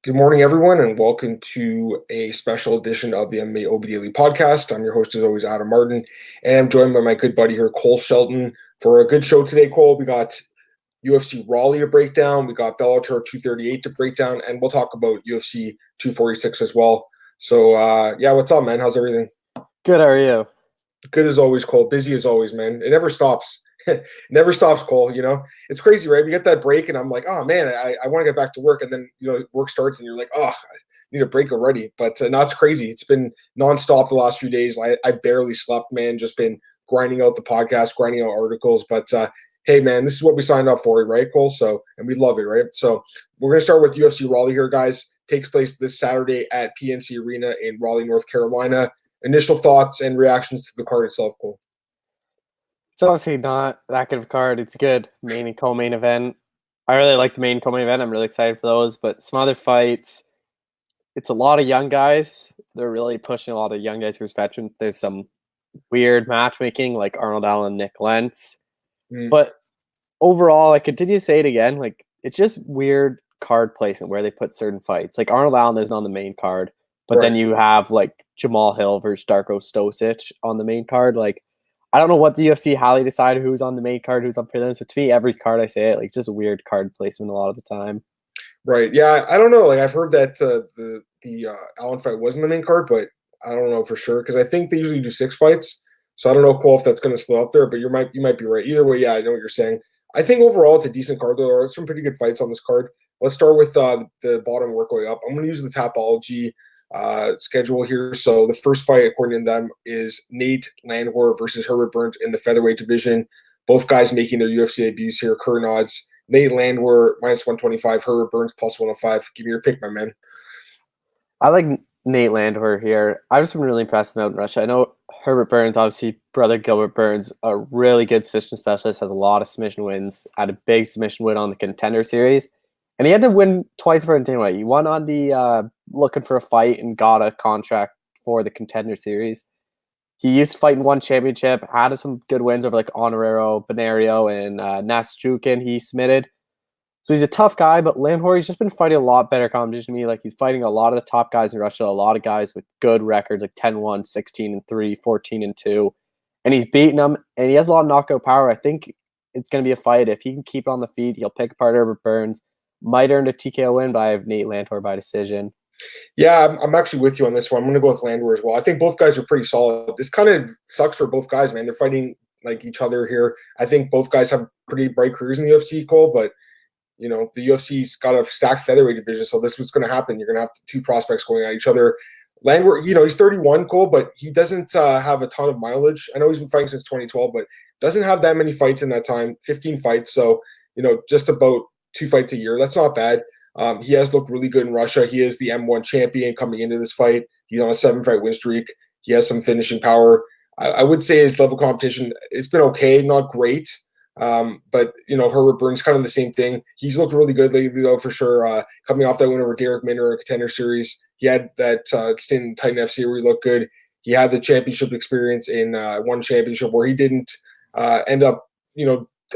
Good morning, everyone, and welcome to a special edition of the MMA OB Daily podcast. I'm your host, as always, Adam Martin, and I'm joined by my good buddy here, Cole Shelton, for a good show today. Cole, we got UFC Raleigh to break down, we got Bellator 238 to break down, and we'll talk about UFC 246 as well. So, what's up, man? How's everything? Good, how are you? Good as always, Cole. Busy as always, man. It never stops. It never stops, Cole. You know, it's crazy, right? We get that break, and I'm like, oh man, I want to get back to work, and then work starts, and you're like, oh, I need a break already. But no, it's crazy. It's been nonstop the last few days. I barely slept, man. Just been grinding out the podcast, grinding out articles. But hey, man, this is what we signed up for, right, Cole? So, and we love it, right? So we're gonna start with UFC Raleigh here, guys. Takes place this Saturday at PNC Arena in Raleigh, North Carolina. Initial thoughts and reactions to the card itself, Cole. It's honestly not that good of a card. It's good main and co-main event. I really like the main co-main event. I'm really excited for those. But some other fights, it's a lot of young guys. They're really pushing a lot of young guys versus veterans. There's some weird matchmaking like Arnold and Nik Lentz. But overall, I continue to say it again. Like, it's just weird card placement where they put certain fights. Like Arnold Allen isn't on the main card. But then you have like Jamal Hill versus Darko Stosic on the main card. Like, I don't know what the UFC, how they decide who's on the main card, who's on prelims. So to me, every card I say it, like, just a weird card placement a lot of the time. Right. Yeah, I don't know. Like, I've heard that the Allen fight wasn't the main card, but I don't know for sure because I think they usually do 6 fights. So I don't know, Cole, if that's going to slow up there. But you might be right. Either way, yeah, I know what you're saying. I think overall it's a decent card. There are some pretty good fights on this card. Let's start with the bottom, work way up. I'm going to use the Tapology schedule here. So the first fight, according to them, is Nate Landwehr versus Herbert Burns in the featherweight division. Both guys making their UFC debuts here. Current odds: Nate Landwehr minus 125, Herbert Burns plus 105. Give me your pick, my man. I like Nate Landwehr here. I've just been really impressed with him out in Russia. I know Herbert Burns, obviously brother Gilbert Burns, a really good submission specialist, has a lot of submission wins, had a big submission win on the Contender Series. And he had to win twice for Intimate. He won on the looking for a fight and got a contract for the Contender Series. He used to fight in one championship, had some good wins over like Honorero, Benario, and Nasjukin he submitted. So he's a tough guy, but Landwehr, he's just been fighting a lot better competition to me. Like, he's fighting a lot of the top guys in Russia, a lot of guys with good records, like 10-1, 16-3, 14-2. And he's beating them, and he has a lot of knockout power. I think it's going to be a fight. If he can keep it on the feet, he'll pick apart Herbert Burns. Might earn a TKO win, but I have Nate Landwehr by decision. Yeah, I'm actually with you on this one. I'm going to go with Landwehr as well. I think both guys are pretty solid. This kind of sucks for both guys, man. They're fighting like each other here. I think both guys have pretty bright careers in the UFC, Cole, but the UFC's got a stacked featherweight division, so this was going to happen. You're going to have 2 prospects going at each other. Landwehr, he's 31, Cole, but he doesn't have a ton of mileage. I know he's been fighting since 2012, but doesn't have that many fights in that time, 15 fights. So, just about 2 fights a year. That's not bad. He has looked really good in Russia. He is the M1 champion coming into this fight. He's on a 7-fight win streak. He has some finishing power. I would say his level of competition, it's been okay, not great. But Herbert Burns, kind of the same thing. He's looked really good lately, though, for sure. Coming off that win over Derek Minner in a Contender Series, he had that stint in Titan FC where he looked good. He had the championship experience in one championship where he didn't end up,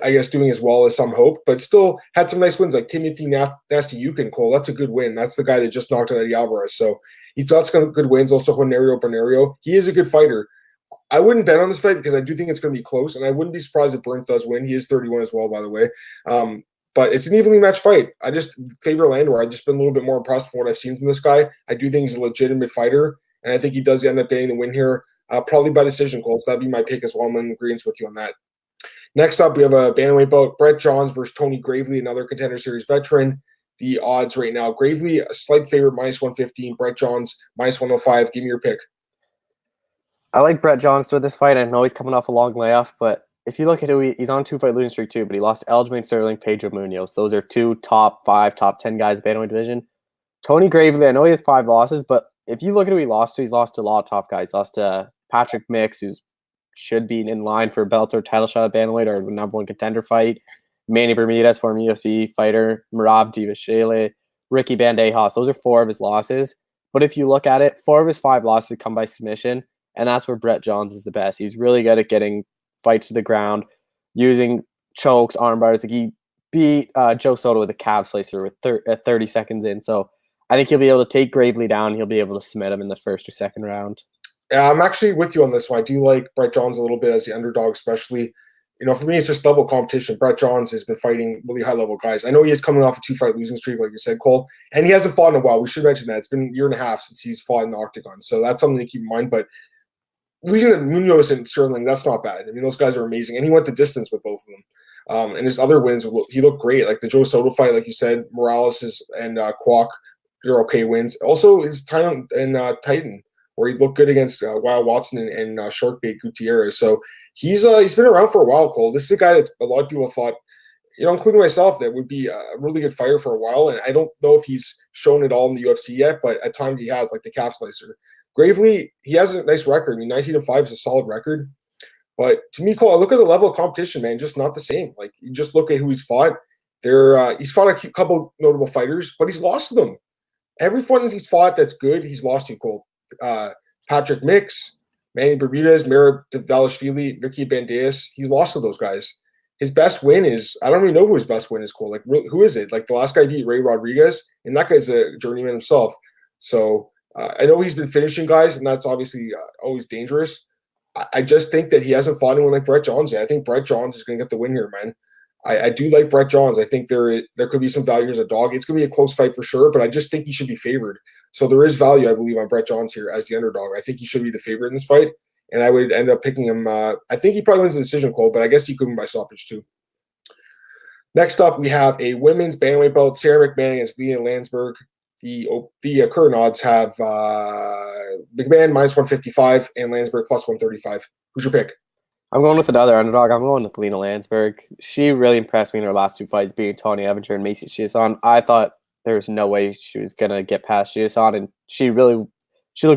I guess, doing as well as some hoped, but still had some nice wins like Timothy Nastyukhin, Cole. That's a good win. That's the guy that just knocked out Eddie Alvarez. So he's got some good wins. Also, Honorio Benario. He is a good fighter. I wouldn't bet on this fight because I do think it's going to be close, and I wouldn't be surprised if Burns does win. He is 31 as well, by the way. But it's an evenly matched fight. I just favor Landwehr. I've just been a little bit more impressed from what I've seen from this guy. I do think he's a legitimate fighter, and I think he does end up getting the win here, probably by decision, Cole. So that'd be my pick as well. I'm in agreement with you on that. Next up, we have a bantamweight bout. Brett Johns versus Tony Gravely, another Contender Series veteran. The odds right now, Gravely, a slight favorite, minus 115. Brett Johns, minus 105. Give me your pick. I like Brett Johns to win this fight. I know he's coming off a long layoff, but if you look at who he's on 2-fight losing streak too, but he lost Aljamain Sterling, Pedro Munoz. Those are 2 top 5, top 10 guys in the bantamweight division. Tony Gravely, I know he has 5 losses, but if you look at who he lost to, he's lost to a lot of top guys. He lost to Patrick Mix, who's should be in line for a Bellator title shot at bantamweight or the #1 contender fight. Manny Bermudez, former UFC fighter. Merab Dvalishvili, Ricky Bandejas. Those are 4 of his losses. But if you look at it, 4 of his 5 losses come by submission, and that's where Brett Johns is the best. He's really good at getting fights to the ground, using chokes, arm bars. Like, he beat Joe Soto with a calf slicer with 30 seconds in. So I think he'll be able to take Gravely down. He'll be able to submit him in the first or second round. Yeah, I'm actually with you on this one. I do like Brett Johns a little bit as the underdog, especially. For me, it's just level competition. Brett Johns has been fighting really high-level guys. I know he is coming off a 2-fight losing streak, like you said, Cole, and he hasn't fought in a while. We should mention that. It's been a year and a half since he's fought in the octagon, so that's something to keep in mind. But losing to Munoz and Sterling, that's not bad. I mean, those guys are amazing, and he went the distance with both of them. And his other wins, he looked great. Like the Joe Soto fight, like you said, Morales and Kwok, they're okay wins. Also, his time in Titan, where he looked good against Wild Watson and Sharkbait Gutierrez. So he's been around for a while, Cole. This is a guy that a lot of people thought, including myself, that would be a really good fighter for a while. And I don't know if he's shown it all in the UFC yet, but at times he has, like the calf slicer. Gravely, he has a nice record. I mean, 19-5 is a solid record. But to me, Cole, I look at the level of competition, man, just not the same. Like, you just look at who he's fought. He's fought a couple notable fighters, but he's lost to them. Everyone he's fought that's good, he's lost to, Cole. Patrick Mix, Manny Bermudez, Merab Dvalishvili, Ricky Banderas. He's lost to those guys. His best win is, I don't even know who his best win is, Cole. Like, who is it? Like, the last guy beat Ray Rodriguez, and that guy's a journeyman himself. So I know he's been finishing guys, and that's obviously always dangerous. I just think that he hasn't fought anyone like Brett Johns yet. I think Brett Johns is going to get the win here, man. I do like Brett Johns. I think there could be some value as a dog. It's going to be a close fight for sure, but I just think he should be favored. So there is value, I believe, on Brett Johns here as the underdog. I think he should be the favorite in this fight, and I would end up picking him. I think he probably wins the decision, Cole, but I guess he could win by stoppage too. Next up, we have a women's bantamweight bout, Sara Mcmann against Leah Landsberg. The current odds have McMahon -155 and Landsberg +135. Who's your pick? I'm going with another underdog. I'm going with Lena Landsberg. She really impressed me in her last two fights, beating Tony Evinger and Macy Chiasson. I thought there was no way she was going to get past Chiasson, and she looked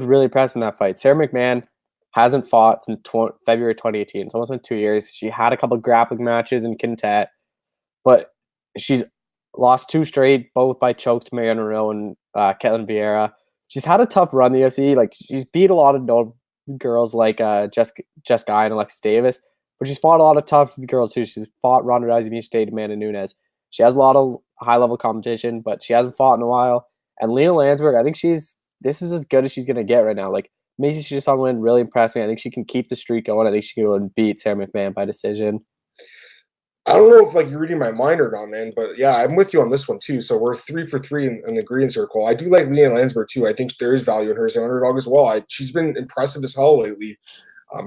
really impressed in that fight. Sara Mcmann hasn't fought since February 2018. It's almost been 2 years. She had a couple grappling matches in Quintet, but she's lost 2 straight, both by chokes to Mariana Renault and Ketlin Vieira. She's had a tough run in the UFC. Like, she's beat a lot of girls like Jessica Eye and Alexis Davis, but she's fought a lot of tough girls too. She's fought Ronda Rousey, Miesha Tate, Amanda Nunes. She has a lot of high-level competition, but she hasn't fought in a while. And Lena Landsberg, I think this is as good as she's going to get right now. Like, Macy Chiasson win really impressed me. I think she can keep the streak going. I think she can go and beat Sara McMann by decision. I don't know if you're reading my mind or not, man, but yeah, I'm with you on this one too. So we're 3 for 3 in the agreement circle. I do like Lena Landsberg too. I think there is value in her as an underdog as well. She's been impressive as hell lately.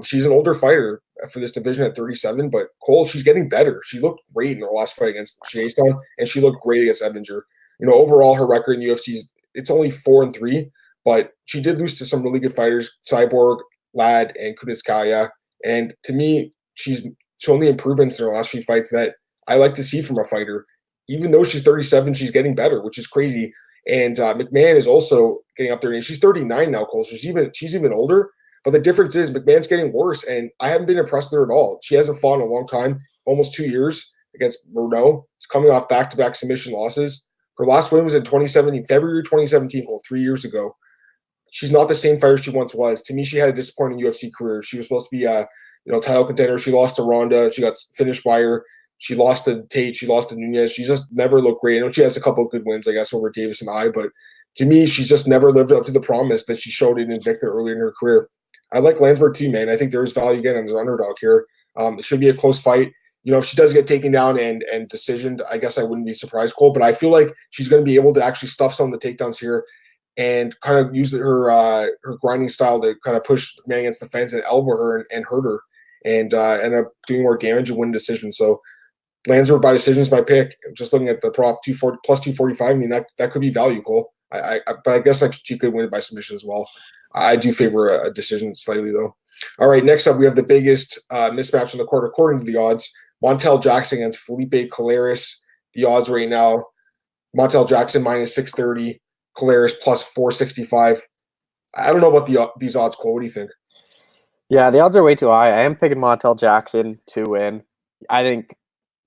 She's an older fighter for this division at 37, but Cole, she's getting better. She looked great in her last fight against Chiasson, and she looked great against Evinger. Overall, her record in the UFC it's only 4-3, but she did lose to some really good fighters, Cyborg, Ladd, and Kunitskaya. And to me, she's shown the improvements in her last few fights that I like to see from a fighter. Even though she's 37, she's getting better, which is crazy. And McMahon is also getting up there. And she's 39 now, Cole. So she's even older. But the difference is McMahon's getting worse, and I haven't been impressed with her at all. She hasn't fought in a long time, almost 2 years against Renault. She's coming off back-to-back submission losses. Her last win was in February 2017, Cole, 3 years ago. She's not the same fighter she once was. To me, she had a disappointing UFC career. She was supposed to be a title contender. She lost to Ronda. She got finished by her. She lost to Tate. She lost to Nunes. She just never looked great. I know she has a couple of good wins, I guess, over Davis and I, but to me, she's just never lived up to the promise that she showed in Invicta earlier in her career. I like Landsberg too, man. I think there is value again as an underdog here. It should be a close fight. If she does get taken down and decisioned, I guess I wouldn't be surprised, Cole, but I feel like she's going to be able to actually stuff some of the takedowns here and kind of use her grinding style to kind of push man against the fence and elbow her and hurt her and end up doing more damage and win decision. So Landsberg by decision is my pick. Just looking at the prop +245, I mean, that could be value, Cole. But I guess she could win it by submission as well. I do favor a decision slightly, though. All right, next up, we have the biggest mismatch in the court, according to the odds. Montel Jackson against Felipe Culeros. The odds right now, Montel Jackson -630, Culeros +465. I don't know about these odds, Cole. What do you think? Yeah, the odds are way too high. I am picking Montel Jackson to win. I think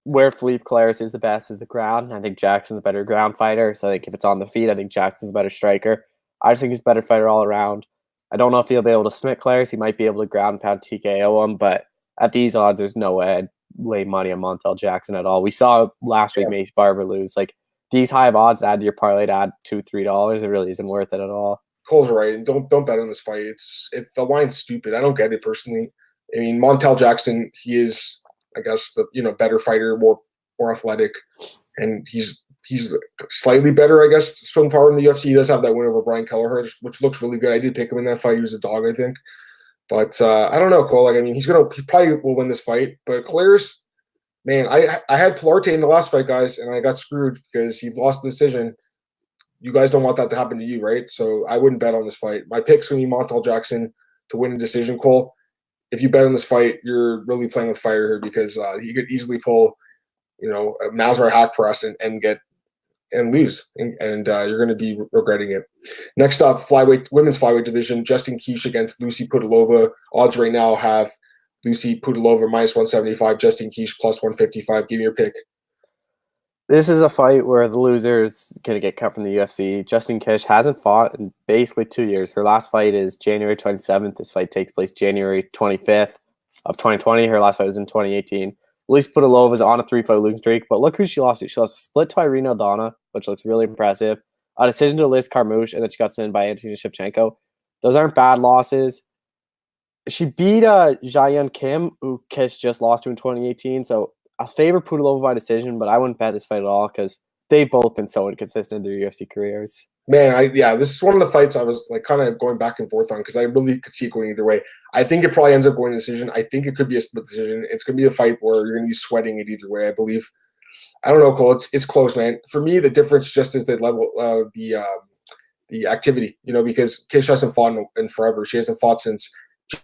where Felipe Culeros is the best is the ground. I think Jackson's a better ground fighter. So I think if it's on the feet, I think Jackson's a better striker. I just think he's a better fighter all around. I don't know if he'll be able to submit Culeros. He might be able to ground pound TKO him, but at these odds, there's no way I'd lay money on Montel Jackson at all. We saw last week Mace Barber lose. Like, these high of odds add to your parlay to add $2-3, it really isn't worth it at all. Cole's right, and don't bet on this fight. The line's stupid. I don't get it personally. I mean, Montel Jackson, he is, I guess, the better fighter, more athletic, and he's slightly better, I guess, so far in the UFC. He does have that win over Brian Kelleher, which looks really good. I did pick him in that fight. He was a dog, I think. But I don't know, Cole. Like, I mean, he probably will win this fight. But Culeros, man, I had Pilarte in the last fight, guys, and I got screwed because he lost the decision. You guys don't want that to happen to you, right? So I wouldn't bet on this fight. My pick's going to be Montel Jackson to win a decision, Cole. If you bet on this fight, you're really playing with fire here because he could easily pull, a Nasrat hack press and lose, and you're going to be regretting it. Next up, women's flyweight division, Justine Kish against Lucy Pudilova. Odds right now have Lucy Pudilova -175, Justine Kish +155. Give me your pick. This is a fight where the loser is going to get cut from the UFC. Justine Kish hasn't fought in basically 2 years. Her last fight is January 27th. This fight takes place January 25th of 2020. Her last fight was in 2018. Lucy Pudilova is on a 3-fight losing streak, but look who she lost to. She lost a split to Irene Aldana, which looks really impressive. A decision to Liz Carmouche, and then she got submitted by Antonina Shevchenko. Those aren't bad losses. She beat Jaehyun Kim, who Kish just lost to in 2018, so I favor Pudilova by decision, but I wouldn't bet this fight at all because they've both been so inconsistent in their UFC careers. Man, this is one of the fights I was like kind of going back and forth on because I really could see it going either way. I think it probably ends up going to decision. I think it could be a split decision. It's going to be a fight where you're going to be sweating it either way, I believe. I don't know, Cole. It's close, man. For me, the difference just is the level of the activity, because Kish hasn't fought in forever. She hasn't fought since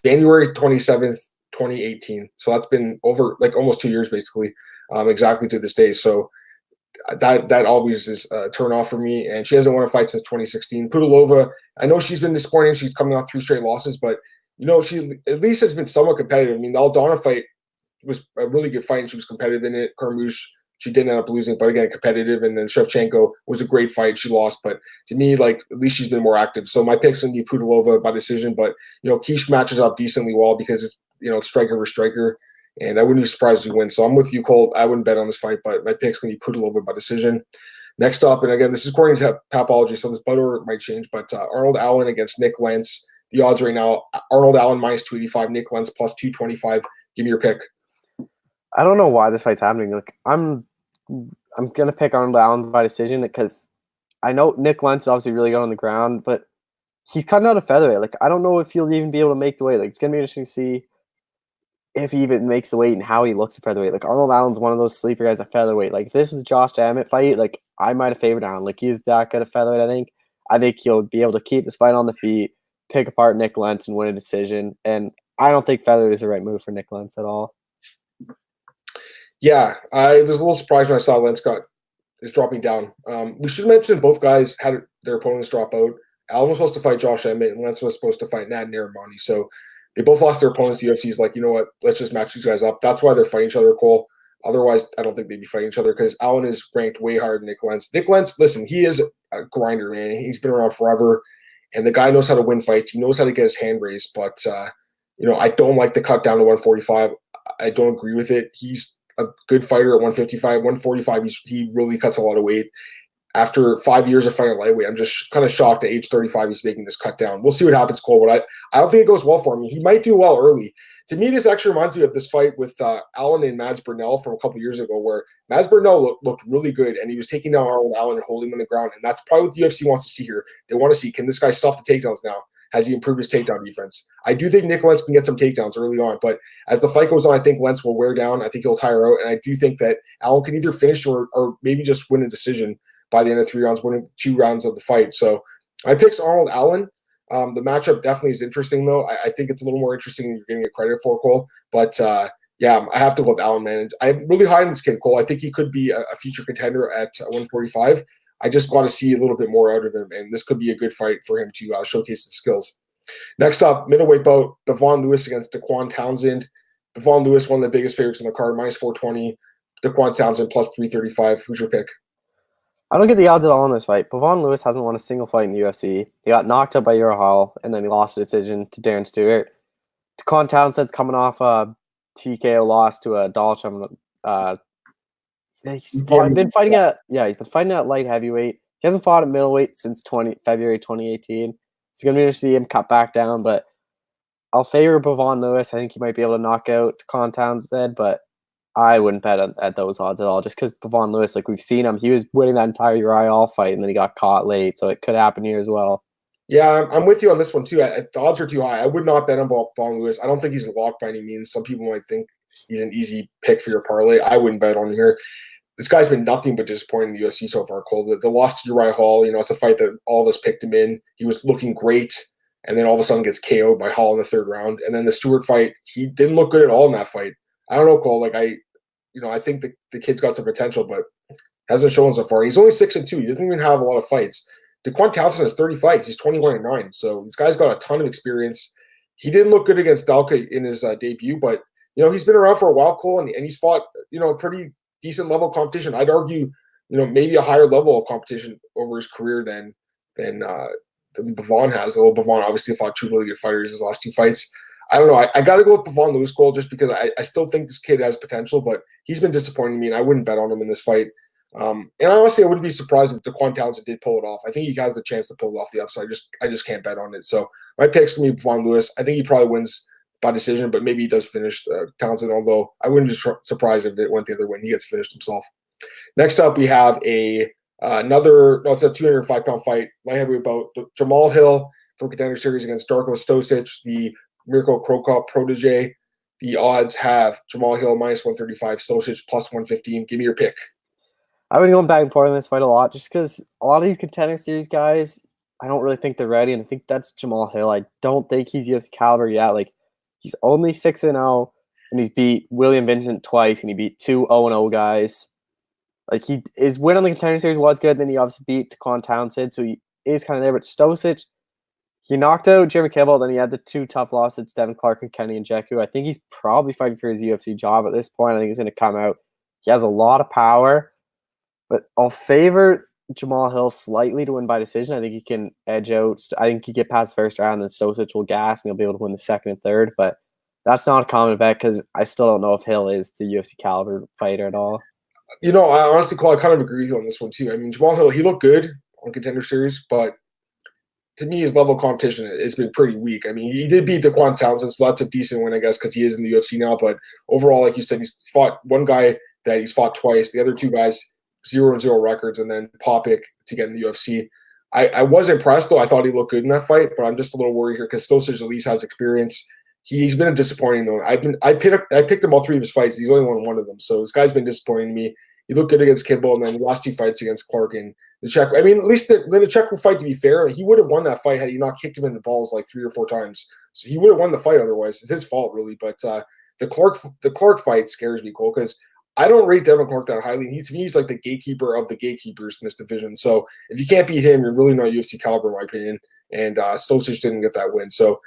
January 27th, 2018. So that's been over like almost 2 years, basically, exactly to this day. So that always is a turn off for me. And she hasn't won a fight since 2016. Pudilova, I know she's been disappointing. She's coming off 3 straight losses, but she at least has been somewhat competitive. I mean, the Aldana fight was a really good fight, and she was competitive in it. Carmouche, she did end up losing, but again, competitive. And then Shevchenko was a great fight. She lost, but to me, like, at least she's been more active. So my pick's going to be Pudilova by decision, but, Kish matches up decently well because it's striker versus striker, and I wouldn't be surprised if you win. So I'm with you, Colt. I wouldn't bet on this fight, but my pick's going to be Pudilova by decision. Next up, and again, this is according to Tapology, so this bet order might change, but Arnold Allen against Nik Lentz. The odds right now, Arnold Allen -285, Nik Lentz +225. Give me your pick. I don't know why this fight's happening. Like, I'm gonna pick Arnold Allen by decision because I know Nik Lentz is obviously really good on the ground, but he's cutting out a featherweight. Like, I don't know if he'll even be able to make the weight. Like, it's gonna be interesting to see if he even makes the weight and how he looks at featherweight. Like, Arnold Allen's one of those sleeper guys at featherweight. Like, if this is a Josh Emmett fight, like, I might have favored Allen. Like, he's that good at featherweight, I think. I think he'll be able to keep this fight on the feet, pick apart Nik Lentz, and win a decision. And I don't think featherweight is the right move for Nik Lentz at all. Yeah, I was a little surprised when I saw Lentz is dropping down. We should mention both guys had their opponents drop out. Allen was supposed to fight Josh Emmett, and Lentz was supposed to fight Nad Narimani. So they both lost their opponents. The UFC is like, you know what? Let's just match these guys up. That's why they're fighting each other, Cole. Otherwise, I don't think they'd be fighting each other because Allen is ranked way higher than Nik Lentz. Nik Lentz, listen, he is a grinder, man. He's been around forever, and the guy knows how to win fights. He knows how to get his hand raised. But, I don't like the cut down to 145. I don't agree with it. He's a good fighter at 155. 145, he really cuts a lot of weight. After 5 years of fighting lightweight, I'm just kind of shocked at age 35 he's making this cut down. We'll see what happens, Cole, but I don't think it goes well for him. He might do well early. To me, this actually reminds me of this fight with Allen and Mads Burnell from a couple years ago where Mads Burnell looked really good, and he was taking down Arnold Allen and holding him on the ground, and that's probably what the UFC wants to see here. They want to see, can this guy stuff the takedowns now? Has he improved his takedown defense? I do think Nik Lentz can get some takedowns early on, but as the fight goes on, I think Lentz will wear down. I think he'll tire out, and I do think that Allen can either finish or maybe just win a decision by the end of 3 rounds, winning 2 rounds of the fight. So my pick's Arnold Allen. The matchup definitely is interesting, though. I think it's a little more interesting than you're giving it credit for, Cole. But, yeah, I have to go with Allen, man. I'm really high on this kid, Cole. I think he could be a future contender at 145. I just want to see a little bit more out of him, and this could be a good fight for him to showcase his skills. Next up, middleweight bout, Devon Lewis against Daquan Townsend. Devon Lewis, one of the biggest favorites in the card, -420. Daquan Townsend +335. Who's your pick? I don't get the odds at all in this fight. Devon Lewis hasn't won a single fight in the UFC. He got knocked out by Uriah Hall, and then he lost a decision to Darren Stewart. Daquan Townsend's coming off a TKO loss to a Dalcham. he's been fighting at light heavyweight. He hasn't fought at middleweight since February 2018. It's going to be interesting to see him cut back down, but I'll favor Bavon Lewis. I think he might be able to knock out Con Townsend, but I wouldn't bet at those odds at all, just because Bavon Lewis, like we've seen him, he was winning that entire Uriah Hall fight, and then he got caught late, so it could happen here as well. Yeah, I'm with you on this one too. The odds are too high. I would not bet on Bavon Lewis. I don't think he's a lock by any means. Some people might think he's an easy pick for your parlay. I wouldn't bet on him here. This guy's been nothing but disappointing in the UFC so far, Cole. The loss to Uriah Hall, it's a fight that all of us picked him in. He was looking great, and then all of a sudden gets KO'd by Hall in the third round. And then the Stewart fight, he didn't look good at all in that fight. I don't know, Cole. I think the kid's got some potential, but hasn't shown so far. He's only 6-2. He doesn't even have a lot of fights. Daquan Townsend has 30 fights. He's 21-9. So this guy's got a ton of experience. He didn't look good against Dalka in his debut, but he's been around for a while, Cole, and he's fought pretty decent level competition. I'd argue maybe a higher level of competition over his career than Bavon has. Although Bavon obviously fought two really good fighters his last two fights. I don't know. I got to go with Bavon Lewis, Cole, just because I still think this kid has potential, but he's been disappointing me, and I wouldn't bet on him in this fight. And honestly, I wouldn't be surprised if Daquan Townsend did pull it off. I think he has the chance to pull it off the upside. I just can't bet on it. So my pick's going to be Bavon Lewis. I think he probably wins by decision, but maybe he does finish Townsend, although I wouldn't be surprised if it went the other way and he gets finished himself. Next up, we have it's a 205-pound fight, light heavyweight bout. Jamal Hill from Contender Series against Darko Stosic, the Mirko Cro Cop protege. The odds have Jamal Hill -135, Stosic +115. Give me your pick. I've been going back and forth on this fight a lot just because a lot of these Contender Series guys, I don't really think they're ready, and I think that's Jamal Hill. I don't think he's UFC caliber yet. Like, he's only 6-0, and he's beat William Vincent twice, and he beat two 0-0 guys. Like, his win on the Contender Series was good, then he obviously beat Daquan Townsend, so he is kind of there. But Stosic, he knocked out Jeremy Kibble, then he had the two tough losses to Devin Clark and Kenny Njeku. I think he's probably fighting for his UFC job at this point. I think he's going to come out. He has a lot of power. But I'll favor Jamal Hill slightly to win by decision. I think he can edge out. I think he get past the first round, and Stosic will gas, and he'll be able to win the second and third. But that's not a common bet because I still don't know if Hill is the UFC caliber fighter at all. I honestly, Cole, I kind of agree with you on this one too. I mean, Jamal Hill, he looked good on Contender Series, but to me, his level of competition has been pretty weak. I mean, he did beat Daquan Townsend, so that's a decent win, I guess, because he is in the UFC now. But overall, like you said, he's fought one guy that he's fought twice. The other two guys, 0-0 records, and then Popik to get in the UFC. I was impressed, though. I thought he looked good in that fight, but I'm just a little worried here because Stosic at least has experience. He's been disappointing, though. I picked him all three of his fights. He's only won one of them, so this guy's been disappointing to me. He looked good against Kimball, and then the last two fights against Clark and the Czech. I mean, at least the Czech fight, to be fair, he would have won that fight had he not kicked him in the balls like 3 or 4 times. So he would have won the fight otherwise. It's his fault, really. But the Clark fight scares me, Cole, because I don't rate Devin Clark that highly. To me, he's like the gatekeeper of the gatekeepers in this division. So if you can't beat him, you're really not UFC caliber, in my opinion. And Stosic didn't get that win. So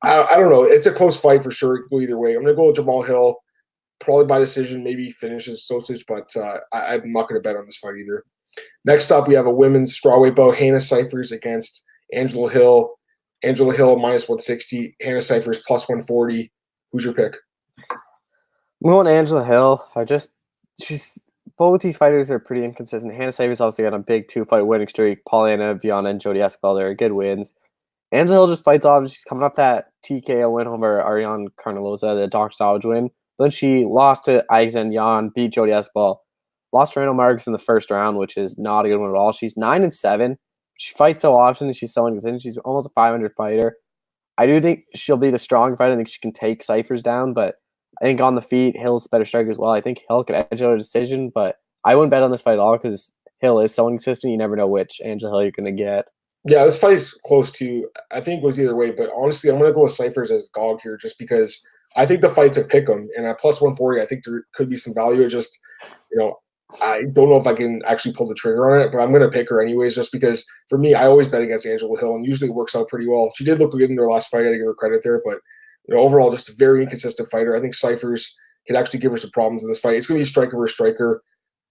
I don't know. It's a close fight for sure. Go either way. I'm going to go with Jamal Hill, probably by decision, maybe finishes Stosic, but I'm not going to bet on this fight either. Next up, we have a women's strawweight bout. Hannah Cifers against Angela Hill. Angela Hill -160. Hannah Cifers +140. Who's your pick? I'm going Angela Hill. Both these fighters are pretty inconsistent. Hannah Cifers also got a big 2-fight winning streak. Paulina Viana and Jodie Esquibel, they're good wins. Angela Hill just fights off. She's coming up that TKO win over Ariane Carnalosa, the Dr. Savage win. Then she lost to Aizan Yan, beat Jodie Esquibel. Lost to Randall Marks in the first round, which is not a good one at all. She's 9-7. She fights so often. She's so inconsistent. She's almost a 500 fighter. I do think she'll be the strong fighter. I think she can take Cifers down, but I think on the feet, Hill's a better striker as well. I think Hill could edge out a decision, but I wouldn't bet on this fight at all because Hill is so inconsistent. You never know which Angela Hill you're going to get. Yeah, this fight's close to. I think it goes either way, but honestly, I'm going to go with Cifers as dog here just because I think the fight's a pick 'em, and at +140, I think there could be some value. It just, I don't know if I can actually pull the trigger on it, but I'm going to pick her anyways just because for me, I always bet against Angela Hill, and usually it works out pretty well. She did look good in her last fight. I got to give her credit there, but overall, just a very inconsistent fighter. I think Cifers could actually give her some problems in this fight. It's going to be striker versus striker.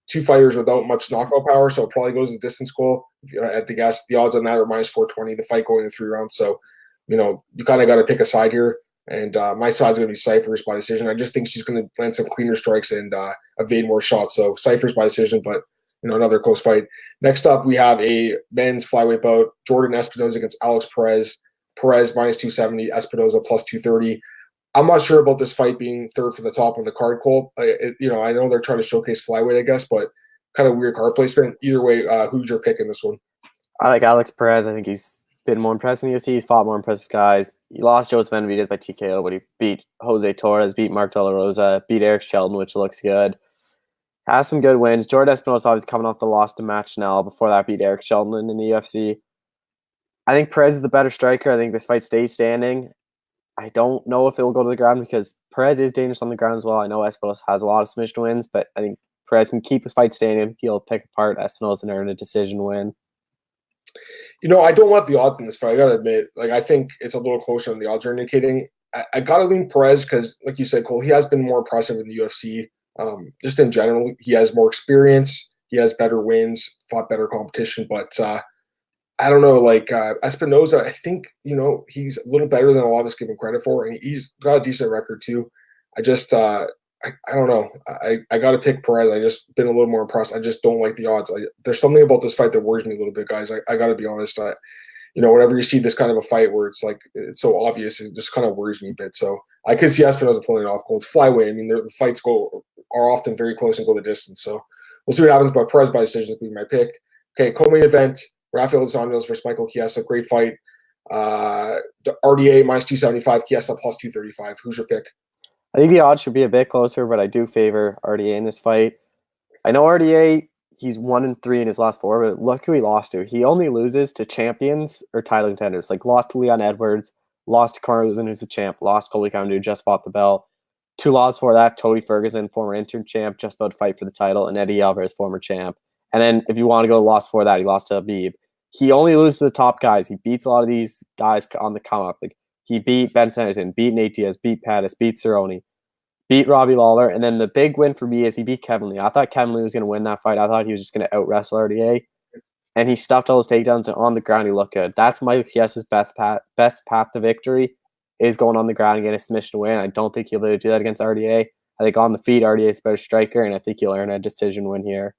Two fighters without much knockout power, so it probably goes the distance goal. At the guess, the odds on that are -420. The fight going in 3 rounds, so you kind of got to pick a side here. And my side's going to be Cypher's by decision. I just think she's going to land some cleaner strikes and evade more shots. So Cypher's by decision, but another close fight. Next up, we have a men's flyweight bout: Jordan Espinosa against Alex Perez. Perez minus 270, Espinosa plus 230. I'm not sure about this fight being third from the top on the card, Cole. I know they're trying to showcase flyweight, I guess, but kind of weird card placement. Either way, who's your pick in this one? I like Alex Perez. I think he's been more impressive in the UFC. He's fought more impressive guys. He lost Joseph Benavidez by TKO, but he beat Jose Torres, beat Mark De La Rosa, beat Eric Shelton, which looks good. Has some good wins. Jordan Espinosa is coming off the loss to Matt Schnell. Before that, beat Eric Shelton in the UFC. I think Perez is the better striker. I think this fight stays standing. I don't know if it will go to the ground because Perez is dangerous on the ground as well. I know Espinosa has a lot of submission wins, but I think Perez can keep this fight standing. He'll pick apart Espinosa and earn a decision win. I don't want the odds in this fight. I gotta admit, I think it's a little closer than the odds are indicating. I gotta lean Perez because, like you said, Cole, he has been more impressive in the UFC. Just in general, he has more experience. He has better wins, fought better competition, but I don't know, Espinosa, I think, he's a little better than a lot of us give him credit for, and he's got a decent record too. I just, I don't know. I got to pick Perez. I just been a little more impressed. I just don't like the odds. There's something about this fight that worries me a little bit, guys. I got to be honest. Whenever you see this kind of a fight where it's it's so obvious, it just kind of worries me a bit. So I could see Espinosa pulling it off. Gold flyweight. I mean, the fights are often very close and go the distance. So we'll see what happens. But Perez by decision will be my pick. Okay, co-main event. Rafael dos Anjos versus Michael Chiesa. Great fight. The RDA minus 275, Chiesa plus 235. Who's your pick? I think the odds should be a bit closer, but I do favor RDA in this fight. I know RDA, he's 1-3 in his last 4, but look who he lost to. He only loses to champions or title contenders. Lost to Leon Edwards, lost to Conor McGregor, who's the champ, lost to Colby Covington, who just fought the belt. 2 losses before that, Tony Ferguson, former interim champ, just about to fight for the title, and Eddie Alvarez, former champ. And then if you want to go loss before that, he lost to Habib. He only loses to the top guys. He beats a lot of these guys on the come up. He beat Ben Sanderson, beat Nate Diaz, beat Pettis, beat Cerrone, beat Robbie Lawler, and then the big win for me is he beat Kevin Lee. I thought Kevin Lee was going to win that fight. I thought he was just going to out-wrestle RDA, and he stuffed all his takedowns on the ground. He looked good. That's Michael Chiesa's best path to victory is going on the ground and getting a submission win. I don't think he'll be able to do that against RDA. I think on the feet, RDA is a better striker, and I think he'll earn a decision win here.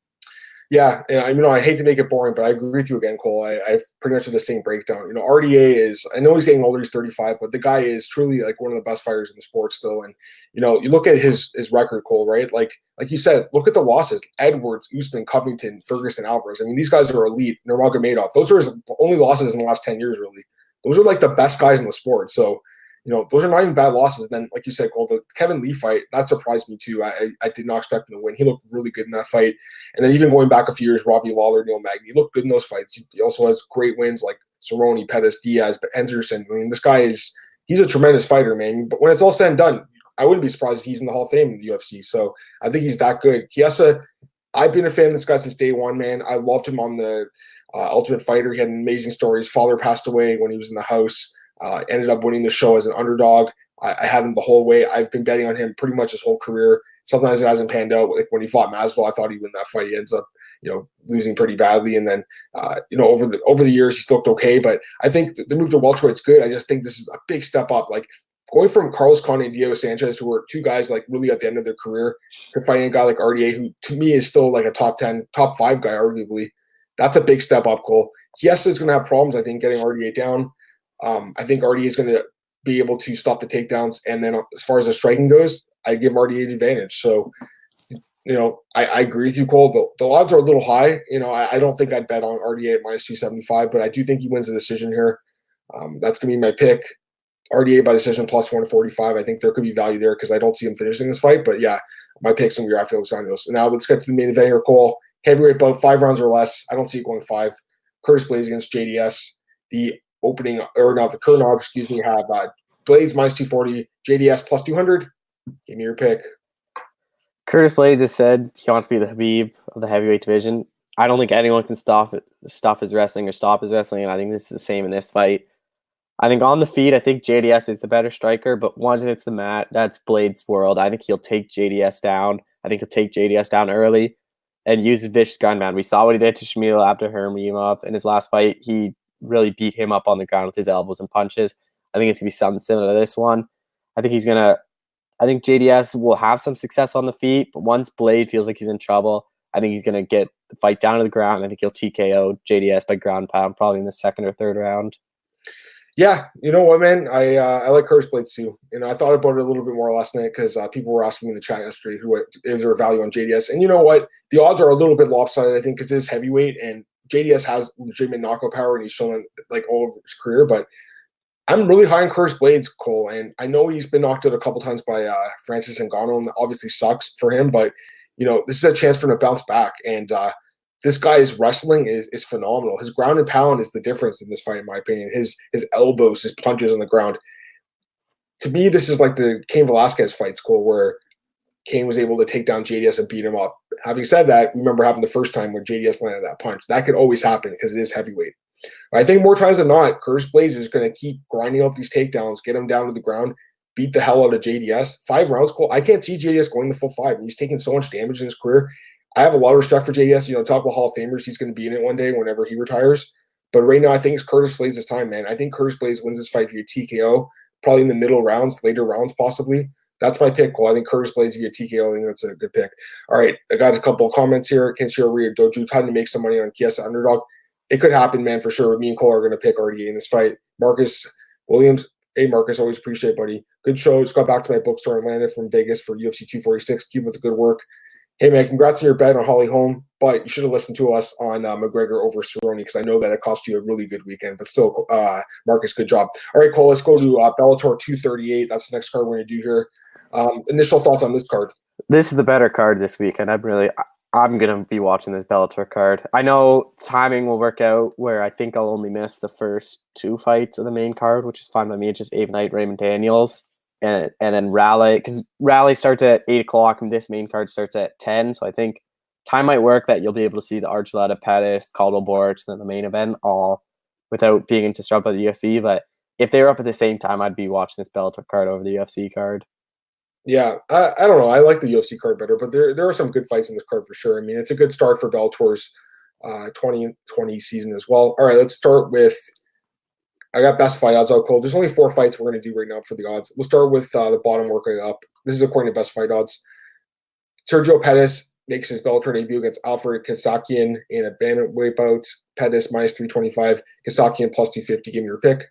Yeah, I hate to make it boring, but I agree with you again, Cole. I pretty much have the same breakdown. RDA is, I know he's getting older, he's 35, but the guy is truly one of the best fighters in the sport still. And, you look at his record, Cole, right? Like you said, look at the losses. Edwards, Usman, Covington, Ferguson, Alvarez. I mean, these guys are elite. Nurmagomedov. Those are his only losses in the last 10 years, really. Those are the best guys in the sport. So, those are not even bad losses. And then, like you said, Cole, the Kevin Lee fight, that surprised me too. I did not expect him to win. He looked really good in that fight. And then even going back a few years, Robbie Lawler, Neil Magny, he looked good in those fights. He also has great wins like Cerrone, Pettis, Diaz, but Henderson. I mean, this guy he's a tremendous fighter, man. But when it's all said and done, I wouldn't be surprised if he's in the Hall of Fame in the UFC. So I think he's that good. Chiesa, I've been a fan of this guy since day one, man. I loved him on the Ultimate Fighter. He had an amazing story. His father passed away when he was in the house. Ended up winning the show as an underdog. I had him the whole way. I've been betting on him pretty much his whole career. Sometimes it hasn't panned out. When he fought Masvidal, I thought he'd win that fight. He ends up, losing pretty badly. And then, over the years, he's looked okay. But I think the move to welterweight's good. I just think this is a big step up. Going from Carlos Condit and Diego Sanchez, who were 2 guys really at the end of their career, to fighting a guy like RDA, who to me is still a top 10, top 5 guy, arguably. That's a big step up, Cole. Chiesa is going to have problems, I think, getting RDA down. I think RDA is going to be able to stop the takedowns. And then as far as the striking goes, I give RDA the advantage. So, I agree with you, Cole. The odds are a little high. I don't think I'd bet on RDA at minus 275, but I do think he wins the decision here. That's going to be my pick. RDA by decision plus 145. I think there could be value there because I don't see him finishing this fight. But yeah, my pick's going to be Rafael dos Anjos. Now let's get to the main event here, Cole. Heavyweight bout, 5 rounds or less. I don't see it going 5. Curtis Blaydes against JDS. The current odds, have Blaydes minus 240, JDS plus 200. Give me your pick. Curtis Blaydes has said he wants to be the Habib of the heavyweight division. I don't think anyone can stop his wrestling or stop his wrestling, and I think this is the same in this fight. I think on the feet, I think JDS is the better striker, but once it's the mat, that's Blaydes' world. I think he'll take JDS down. I think he'll take JDS down early and use his vicious ground man. We saw what he did to Shamil after Hermimov in his last fight. He really beat him up on the ground with his elbows and punches. I think it's going to be something similar to this one. I think I think JDS will have some success on the feet, but once Blaydes feels like he's in trouble, I think he's gonna get the fight down to the ground. I think he'll TKO JDS by ground pound, probably in the second or third round. Yeah, you know what, man? I like Curtis Blaydes too. I thought about it a little bit more last night because people were asking me in the chat yesterday who is there value on JDS, and you know what? The odds are a little bit lopsided, I think, because it is heavyweight and JDS has legitimate knockout power and he's shown it like all over his career. But I'm really high on Curtis Blaydes, Cole, and I know he's been knocked out a couple times by Francis Ngannou, and that obviously sucks for him. But this is a chance for him to bounce back, and this guy's wrestling is phenomenal. His ground and pound is the difference in this fight, in my opinion. His elbows, his punches on the ground. To me, this is like the Cain Velasquez fights, Cole, where Cain was able to take down JDS and beat him up. Having said that, remember happened the first time when JDS landed that punch. That could always happen because it is heavyweight. But I think more times than not, Curtis Blaydes is going to keep grinding out these takedowns, get him down to the ground, beat the hell out of JDS. 5 rounds, Cole. I can't see JDS going the full 5. He's taken so much damage in his career. I have a lot of respect for JDS. Talk about Hall of Famers. He's going to be in it one day whenever he retires. But right now, I think it's Curtis Blaydes' time, man. I think Curtis Blaydes wins this fight via TKO, probably in the middle rounds, later rounds possibly. That's my pick, Cole. I think Curtis Blaydes via TKO. I think that's a good pick. All right, I got a couple of comments here. Kenshiro Rio Doju, time to make some money on Chiesa underdog. It could happen, man, for sure. Me and Cole are going to pick RDA in this fight. Marcus Williams. Hey, Marcus, always appreciate it, buddy. Good show. Just got back to my bookstore and landed from Vegas for UFC 246. Keep with the good work. Hey, man, congrats on your bet on Holly Holm, but you should have listened to us on McGregor over Cerrone because I know that it cost you a really good weekend. But still, Marcus, good job. All right, Cole, let's go to Bellator 238. That's the next card we're going to do here. Initial thoughts on this card? This is the better card this week, and I'm going to be watching this Bellator card. I know timing will work out where I think I'll only miss the first 2 fights of the main card, which is fine by me. It's just Abe Knight, Raymond Daniels. And then Raleigh, because Raleigh starts at 8 o'clock and this main card starts at 10. So I think time might work that you'll be able to see the Archuleta, Pettis, Caldwell Borch, then the main event all without being disrupted by the UFC. But if they were up at the same time, I'd be watching this Bellator card over the UFC card. Yeah, I don't know. I like the UFC card better, but there are some good fights in this card for sure. I mean, it's a good start for Bellator's 2020 season as well. All right, let's start with I got best fight odds out cold. There's only 4 fights we're going to do right now for the odds. We'll start with the bottom working up. This is according to best fight odds. Sergio Pettis makes his Bellator debut against Alfred Kasakian in a bantamweight bout. Pettis minus 325. Kasakian plus 250. Give me your pick.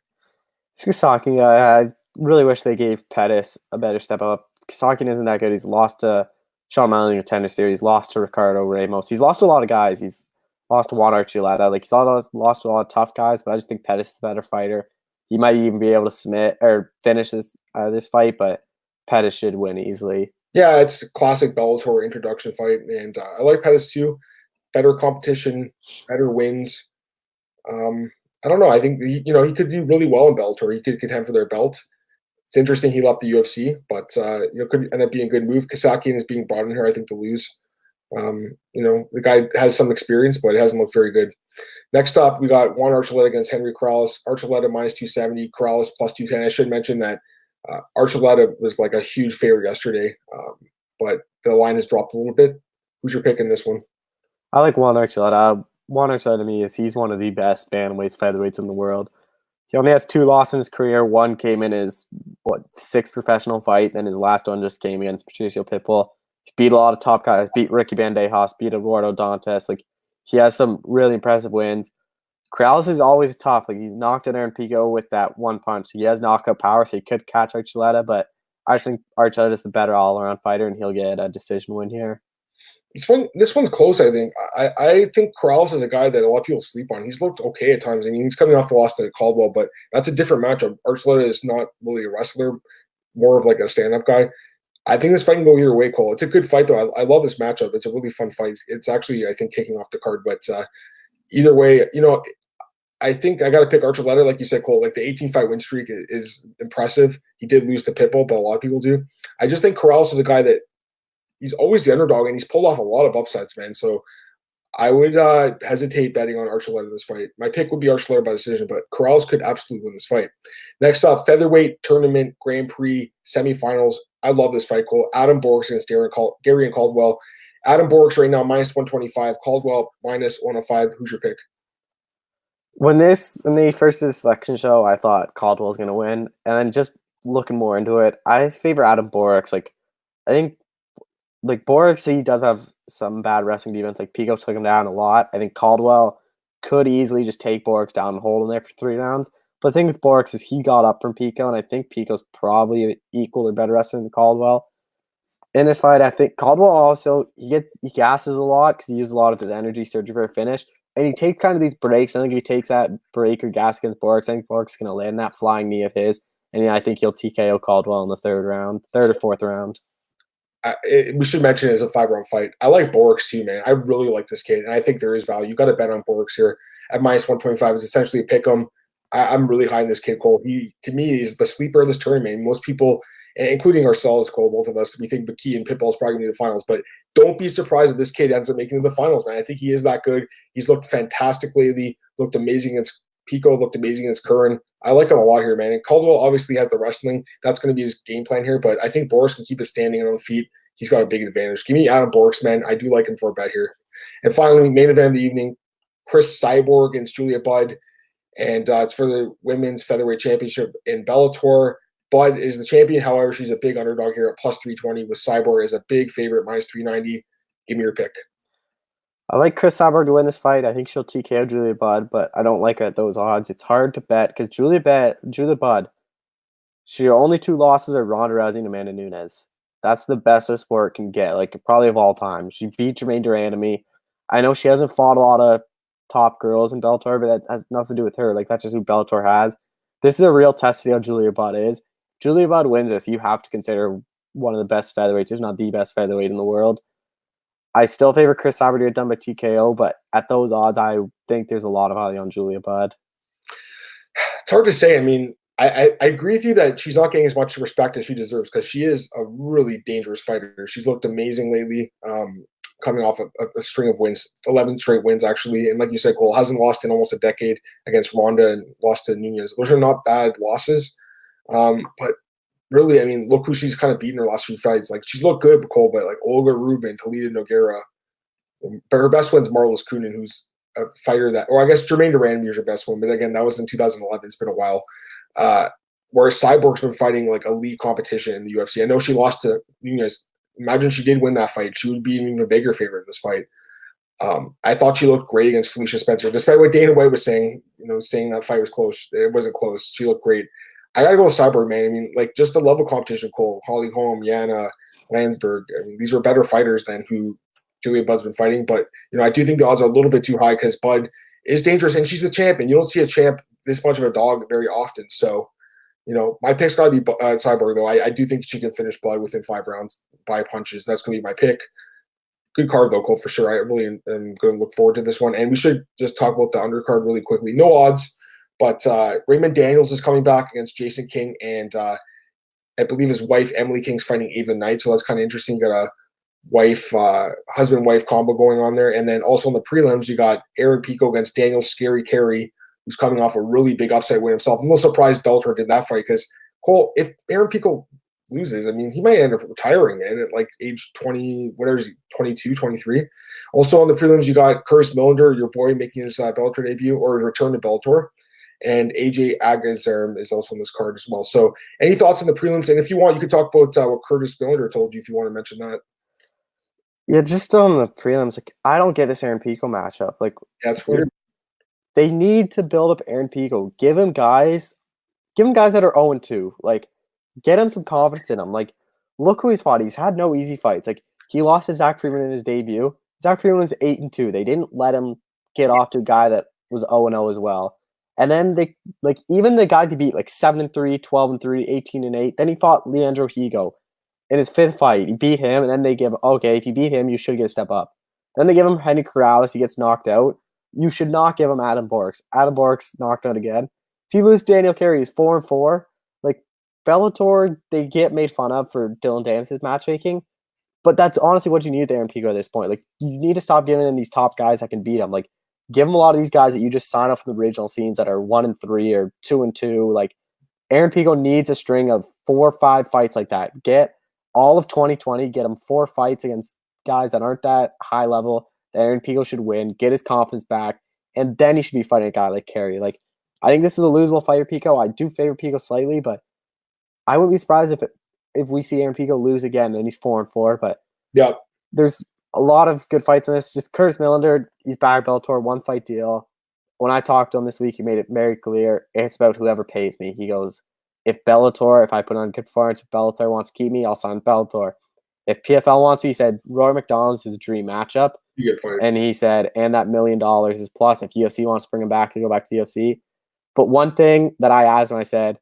Kasakian, I really wish they gave Pettis a better step up. Kasakian isn't that good. He's lost to Sean O'Malley in the Tender Series. Lost to Ricardo Ramos. He's lost to a lot of guys. He's lost to Juan Archuleta. Like, he's lost to a lot of tough guys, but I just think Pettis is the better fighter. He might even be able to submit or finish this fight, but Pettis should win easily. Yeah, it's a classic Bellator introduction fight, and I like Pettis too. Better competition, better wins. I don't know. I think he could do really well in Bellator. He could contend for their belt. It's interesting he left the UFC, but could end up being a good move. Kasakian is being brought in here, I think, to lose. The guy has some experience, but it hasn't looked very good. Next up, we got Juan Archuleta against Henry Corrales. Archuleta minus 270, Corrales plus 210. I should mention that Archuleta was like a huge favorite yesterday, but the line has dropped a little bit. Who's your pick in this one? I like Juan Archuleta. Juan Archuleta to me he's one of the best bantamweights, featherweights in the world. He only has 2 losses in his career. One came in his 6th professional fight, then his last one just came against Patricio Pitbull. He's beat a lot of top guys. Beat Ricky Bandejas, beat Eduardo Dantes. Like, he has some really impressive wins. Corrales is always tough. Like, he's knocked in Aaron Pico with that one punch. He has knockout power, so he could catch Archuleta, but I just think Archuleta is the better all-around fighter, and he'll get a decision win here. This one's close, I think. I think Corrales is a guy that a lot of people sleep on. He's looked okay at times. I mean, he's coming off the loss to Caldwell, but that's a different matchup. Archuleta is not really a wrestler, more of like a stand-up guy. I think this fight can go either way, Cole. It's a good fight, though. I love this matchup. It's a really fun fight. It's actually, I think, kicking off the card. But either way, I think I got to pick Archuleta, like you said, Cole. Like, the 18-fight win streak is impressive. He did lose to Pitbull, but a lot of people do. I just think Corrales is a guy that he's always the underdog, and he's pulled off a lot of upsets, man. So I would hesitate betting on Archuleta in this fight. My pick would be Archuleta by decision, but Corrales could absolutely win this fight. Next up, Featherweight Tournament Grand Prix semifinals. I love this fight, Cole. Adam Borks against Gary and Caldwell. Adam Borks right now minus 125. Caldwell minus 105. Who's your pick? When they first did the selection show, I thought Caldwell was going to win. And then just looking more into it, I favor Adam Borix. Like, I think like Borix, he does have some bad wrestling defense. Like Pico took him down a lot. I think Caldwell could easily just take Borix down and hold him there for 3 rounds. But the thing with Borix is he got up from Pico, and I think Pico's probably equal or better wrestler than Caldwell. In this fight, I think Caldwell also he gasses a lot because he uses a lot of his energy searching for a finish, and he takes kind of these breaks. I think if he takes that break or gas against Borix, I think Borix is going to land that flying knee of his, and yeah, I think he'll TKO Caldwell in the third or fourth round. We should mention it as a 5-round fight. I like Borix too, man. I really like this kid, and I think there is value. You got to bet on Borix here at -125. It's essentially a pick 'em. I'm really high in this kid, Cole. He, to me, is the sleeper of this tournament. Most people, including ourselves, Cole, both of us, we think McKee and Pitbull is probably going to be the finals. But don't be surprised if this kid ends up making the finals, man. I think he is that good. He's looked fantastic lately. Looked amazing against Pico. Looked amazing against Curran. I like him a lot here, man. And Caldwell obviously has the wrestling. That's going to be his game plan here. But I think Borix can keep it standing and on the feet. He's got a big advantage. Give me Adam Borix, man. I do like him for a bet here. And finally, main event of the evening, Cris Cyborg against Julia Budd. And it's for the women's featherweight championship in Bellator. Budd is the champion. However, she's a big underdog here at +320 with Cyborg as a big favorite, -390. Give me your pick. I like Cris Cyborg to win this fight. I think she'll TKO Julia Budd, but I don't like it at those odds. It's hard to bet because Julia Budd, her only 2 losses are Ronda Rousey and Amanda Nunes. That's the best this sport can get, like probably of all time. She beat Jermaine Durandamy. I know she hasn't fought a lot of top girls in Bellator, but that has nothing to do with her. Like that's just who Bellator has. This is a real test to see how Julia Budd is. Julia Budd wins this. You have to consider one of the best featherweights, if not the best featherweight in the world. I still favor Cris Cyborg to get done by TKO, but at those odds, I think there's a lot of value on Julia Budd. It's hard to say. I mean, I agree with you that she's not getting as much respect as she deserves because she is a really dangerous fighter. She's looked amazing lately, coming off a string of wins, 11 straight wins actually. And like you said, Cole hasn't lost in almost a decade against Ronda and lost to Nunes. Those are not bad losses, but really, I mean, look who she's kind of beaten her last few fights. Like she's looked good, Cole, but like Olga Rubin, Talita Nogueira, but her best win's Marlis Kunin, who's a fighter that, or I guess Jermaine Durandamy is her best one, but again, that was in 2011. It's been a while. Whereas Cyborg's been fighting like elite competition in the UFC. I know she lost to Nunes. Imagine she did win that fight. She would be even a bigger favorite in this fight. I thought she looked great against Felicia Spencer, despite what Dana White was saying, saying that fight was close. It wasn't close. She looked great. I got to go with Cyborg, man. I mean, like just the level of competition, Cole, Holly Holm, Yana, Landsberg. I mean, these are better fighters than who Julia Budd's been fighting. But, I do think the odds are a little bit too high because Budd is dangerous and she's the champion. You don't see a champ this much of a dog very often. So, my pick's got to be Cyborg, though. I do think she can finish Budd within 5 rounds by punches. That's going to be my pick. Good card, though, Cole, for sure. I really am going to look forward to this one. And we should just talk about the undercard really quickly. No odds, but Raymond Daniels is coming back against Jason King, and I believe his wife, Emily King's fighting Ava Knight, so that's kind of interesting. You got a husband-wife combo going on there. And then also in the prelims, you got Aaron Pico against Daniel Scary Carey, who's coming off a really big upset win himself. I'm a little surprised Bellator did that fight because, Cole, if Aaron Pico loses, I mean, he might end up retiring, man, at like age 20, whatever is he, 22, 23. Also on the prelims, you got Curtis Millender, your boy, making his Bellator debut or his return to Bellator. And AJ Agazarm is also on this card as well. So any thoughts on the prelims? And if you want, you could talk about what Curtis Millender told you if you want to mention that. Yeah, just on the prelims, like I don't get this Aaron Pico matchup. Like that's weird. They need to build up Aaron Pico. Give him guys that are 0-2. Like, get him some confidence in him. Like, look who he's fought. He's had no easy fights. Like, he lost to Zach Freeman in his debut. Zach Freeman was 8-2. They didn't let him get off to a guy that was 0-0 as well. And then they even the guys he beat, like 7-3, 12-3, 18-8. Then he fought Leandro Higo in his 5th fight. He beat him, and then they give, okay, if you beat him, you should get a step up. Then they give him Henry Corrales. He gets knocked out. You should not give him Adam Borix. Adam Borix knocked out again. If you lose Daniel Carey, he's 4-4. Like Bellator, they get made fun of for Dylan Dance's matchmaking, but that's honestly what you need there in Pico at this point. Like you need to stop giving him these top guys that can beat him. Like give him a lot of these guys that you just sign up from the regional scenes that are 1-3 or 2-2. Like Aaron Pico needs a string of 4 or 5 fights like that. Get all of 2020, get him 4 fights against guys that aren't that high level. Aaron Pico should win, get his confidence back, and then he should be fighting a guy like Carey. Like, I think this is a losable fight for Pico. I do favor Pico slightly, but I wouldn't be surprised if we see Aaron Pico lose again and he's 4-4. But Yeah, there's a lot of good fights in this. Just Curtis Millender, he's back Bellator, 1-fight deal. When I talked to him this week, he made it very clear it's about whoever pays me. He goes, if I put on good performance, if Bellator wants to keep me, I'll sign Bellator. If PFL wants me, he said Roy McDonald's his dream matchup. you get fired. And he said, and that $1 million is plus if UFC wants to bring him back to go back to the UFC. But one thing that I asked when I said,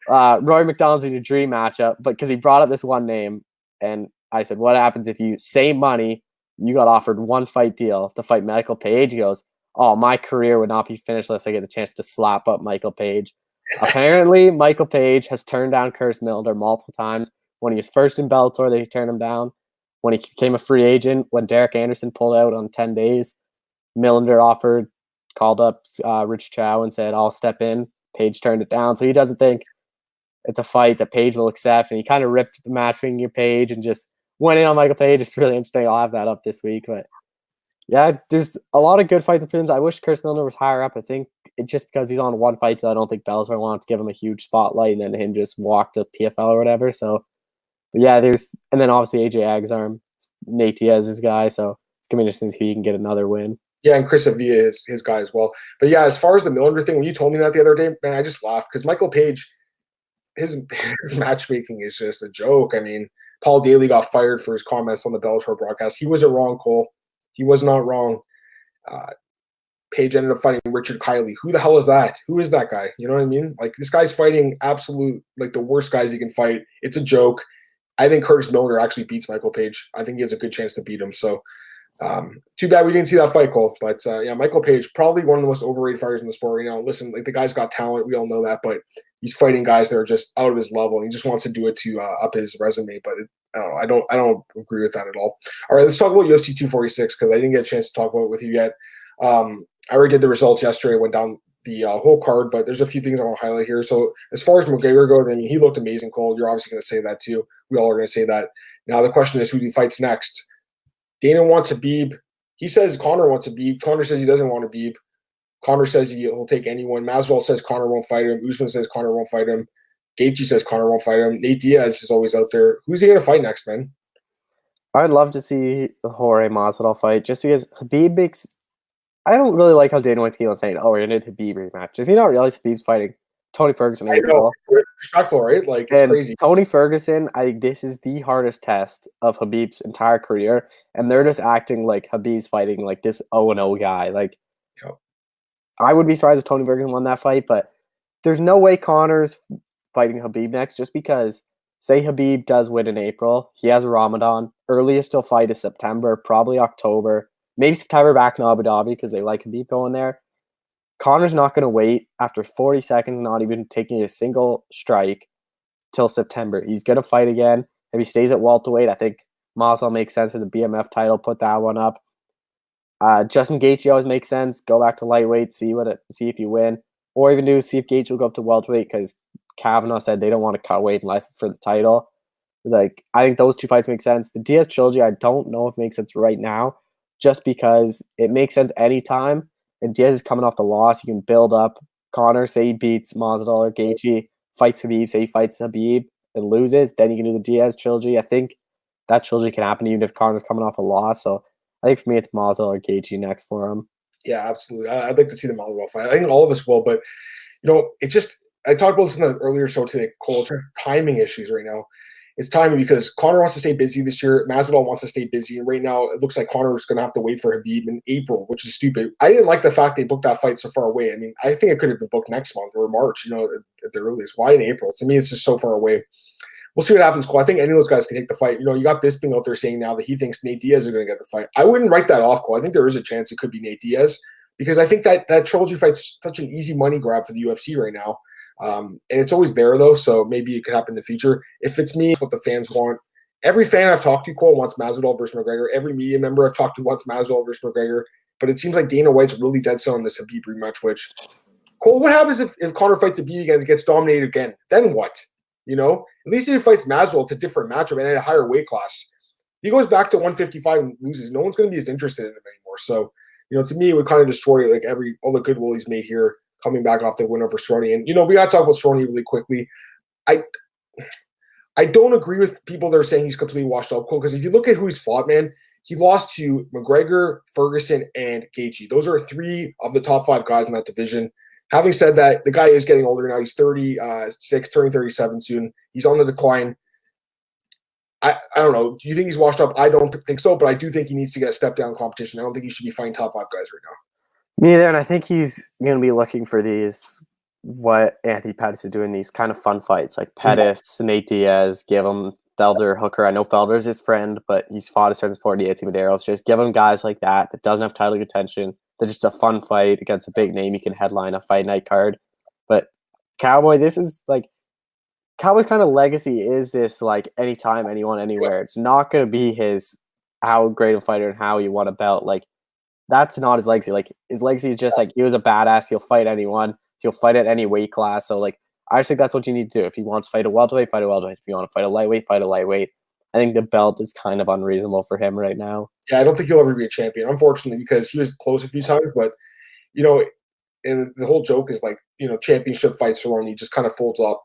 Roy McDonald's is your dream matchup, but because he brought up this one name, and I said, what happens if you save money, you got offered 1-fight deal to fight Michael Page? He goes, oh, my career would not be finished unless I get the chance to slap up Michael Page. Apparently, Michael Page has turned down Curtis Millender multiple times. When he was first in Bellator, they turned him down. When he became a free agent, when Derek Anderson pulled out on 10 days, Millender called up Rich Chow and said, I'll step in. Page turned it down. So he doesn't think it's a fight that Page will accept. And he kind of ripped the matchmaking Page and just went in on Michael Page. It's really interesting. I'll have that up this week. But yeah, there's a lot of good fights in prelims. I wish Curtis Millender was higher up. I think it's just because he's on 1 fight, so I don't think Bellator wants to give him a huge spotlight and then him just walk to PFL or whatever. So, but yeah, and then obviously AJ Agazarm, Nate Diaz's guy. So it's going to be interesting to see if he can get another win. Yeah, and Chris Avia is his guy as well. But yeah, as far as the Millender thing, when you told me that the other day, man, I just laughed because Michael Page, his matchmaking is just a joke. I mean, Paul Daly got fired for his comments on the Bellator broadcast. He wasn't wrong, Cole. He was not wrong. Page ended up fighting Richard Kiley. Who the hell is that? Who is that guy? You know what I mean? Like, this guy's fighting absolute, like, the worst guys he can fight. It's a joke. I think Curtis Millender actually beats Michael Page. I think he has a good chance to beat him. So, too bad we didn't see that fight, Cole. But, yeah, Michael Page, probably one of the most overrated fighters in the sport right now. Listen, like, the guy's got talent. We all know that. But he's fighting guys that are just out of his level. And he just wants to do it to up his resume. But I don't agree with that at all. All right, let's talk about UFC 246 because I didn't get a chance to talk about it with you yet. I already did the results yesterday. I went down the whole card, but there's a few things I want to highlight here. So as far as McGregor goes, I mean, he looked amazing, Cole. You're obviously going to say that too. We all are going to say that. Now the question is who he fights next. Dana wants Khabib. He says Conor wants Khabib. Conor says he doesn't want Khabib. Conor says he'll take anyone. Masvidal says Conor won't fight him. Usman says Conor won't fight him. Gaethje says Conor won't fight him. Nate Diaz is always out there. Who's he going to fight next, man? I'd love to see the Jorge Masvidal fight just because Khabib makes – I don't really like how Dana White's saying, oh, we're going to do the Khabib rematch. Does he not realize Khabib's fighting Tony Ferguson? I know. It's respectful, right? Like, it's crazy. Tony Ferguson, I think this is the hardest test of Khabib's entire career, and they're just acting like Khabib's fighting like this 0-0 guy. Like, yep. I would be surprised if Tony Ferguson won that fight, but there's no way Conor's fighting Khabib next just because, say Khabib does win in April, he has a Ramadan, earliest he'll fight is September, probably October. Maybe September back in Abu Dhabi because they like Khabib going there. Conor's not going to wait after 40 seconds, not even taking a single strike, till September. He's going to fight again. If he stays at welterweight, I think Masvidal makes sense for the BMF title. Put that one up. Justin Gaethje always makes sense. Go back to lightweight, see if you win, or even see if Gaethje will go up to welterweight because Kavanaugh said they don't want to cut weight unless it's for the title. Like, I think those two fights make sense. The Diaz trilogy, I don't know if it makes sense right now, just because it makes sense anytime. And Diaz is coming off the loss. You can build up. Conor, say he beats Masvidal or Gaethje, fights Khabib, say he fights Khabib and loses, then you can do the Diaz trilogy. I think that trilogy can happen even if Conor's coming off a loss. So I think for me, it's Masvidal or Gaethje next for him. Yeah, absolutely. I'd like to see the Masvidal fight. I think all of us will, but it's just I talked about this in the earlier show today, Cole. It's timing issues right now. It's timing because Conor wants to stay busy this year. Masvidal wants to stay busy. And right now, it looks like Conor is going to have to wait for Khabib in April, which is stupid. I didn't like the fact they booked that fight so far away. I mean, I think it could have been booked next month or March, at the earliest. Why in April? To me, it's just so far away. We'll see what happens, Cole. I think any of those guys can take the fight. You got Bisping out there saying now that he thinks Nate Diaz is going to get the fight. I wouldn't write that off, Cole. I think there is a chance it could be Nate Diaz because I think that trilogy fight's such an easy money grab for the UFC right now. And it's always there, though, so maybe it could happen in the future. If it's me, it's what the fans want. Every fan I've talked to, Cole, wants Masvidal versus McGregor. Every media member I've talked to wants Masvidal versus McGregor. But it seems like Dana White's really dead set on this Khabib rematch, which, Cole, what happens if Conor fights Khabib again and gets dominated again? Then what? At least if he fights Masvidal, it's a different matchup and at a higher weight class. He goes back to 155 and loses. No one's going to be as interested in him anymore. So, to me, it would kind of destroy all the goodwill he's made here coming back off the win over Cerrone. And, we got to talk about Cerrone really quickly. I don't agree with people that are saying he's completely washed up, Cole, because if you look at who he's fought, man, he lost to McGregor, Ferguson, and Gaethje. Those are 3 of the top 5 guys in that division. Having said that, the guy is getting older now. He's 36, turning 37 soon. He's on the decline. I don't know. Do you think he's washed up? I don't think so, but I do think he needs to get a step down competition. I don't think he should be fighting top 5 guys right now. Me either, and I think he's going to be looking for these, what Anthony Pettis is doing, these kind of fun fights, like Pettis, Nate Diaz, give him Felder, Hooker. I know Felder's his friend, but he's fought his friends before, Nancy Medeiros. Just give him guys like that doesn't have title contention. They're just a fun fight against a big name. You can headline a fight night card. But Cowboy, this is like, Cowboy's kind of legacy is this, like, anytime, anyone, anywhere. It's not going to be his how great a fighter and how he won a belt. Like, that's not his legacy. Like, his legacy is just, like, he was a badass. He'll fight anyone. He'll fight at any weight class. So, like, I just think that's what you need to do. If you want to fight a welterweight, fight a welterweight. If you want to fight a lightweight, fight a lightweight. I think the belt is kind of unreasonable for him right now. Yeah, I don't think he'll ever be a champion, unfortunately, because he was close a few times. But, you know, and the whole joke is, like, you know, championship fights Cerrone, he just kind of folds up.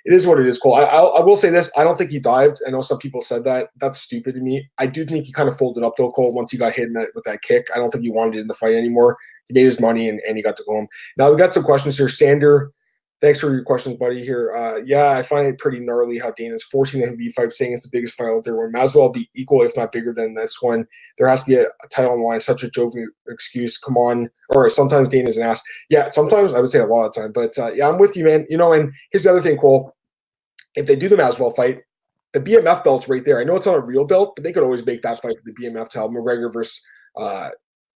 It is what it is, Cole. I will say this. I don't think he dived. I know some people said that. That's stupid to me. I do think he kind of folded up, though, Cole, once he got hit with that kick. I don't think he wanted it in the fight anymore. He made his money, and he got to go home. Now, we got some questions here. Sander, thanks for your questions, buddy, here. Yeah, I find it pretty gnarly how Dana's forcing the Khabib fight, saying it's the biggest fight out there, where it might as well be equal, if not bigger than this one. There has to be a title on the line. Such a jovial excuse. Come on. Or sometimes Dana's an ass. Yeah, sometimes. I would say a lot of the time. But, yeah, I'm with you, man. You know, and here's the other thing, Cole. If they do the Masvidal fight, the BMF belt's right there. I know it's not a real belt, but they could always make that fight for the BMF title, McGregor versus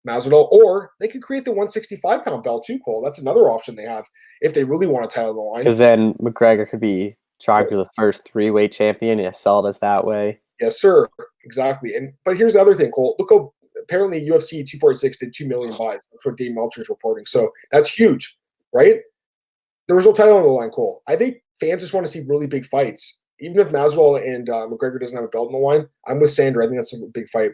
Masvidal, or they could create the 165-pound belt too, Cole. That's another option they have if they really want to title the line. Because then McGregor could be trying to be the first 3-weight champion. Yeah, sell it as that way. Yes, sir. Exactly. But here's the other thing, Cole. Look how apparently UFC 246 did 2 million buys. That's what Dave Meltzer's reporting. So that's huge, right? There was no title on the line, Cole. I think fans just want to see really big fights. Even if Masvidal and McGregor doesn't have a belt on the line, I'm with Sander. I think that's a big fight.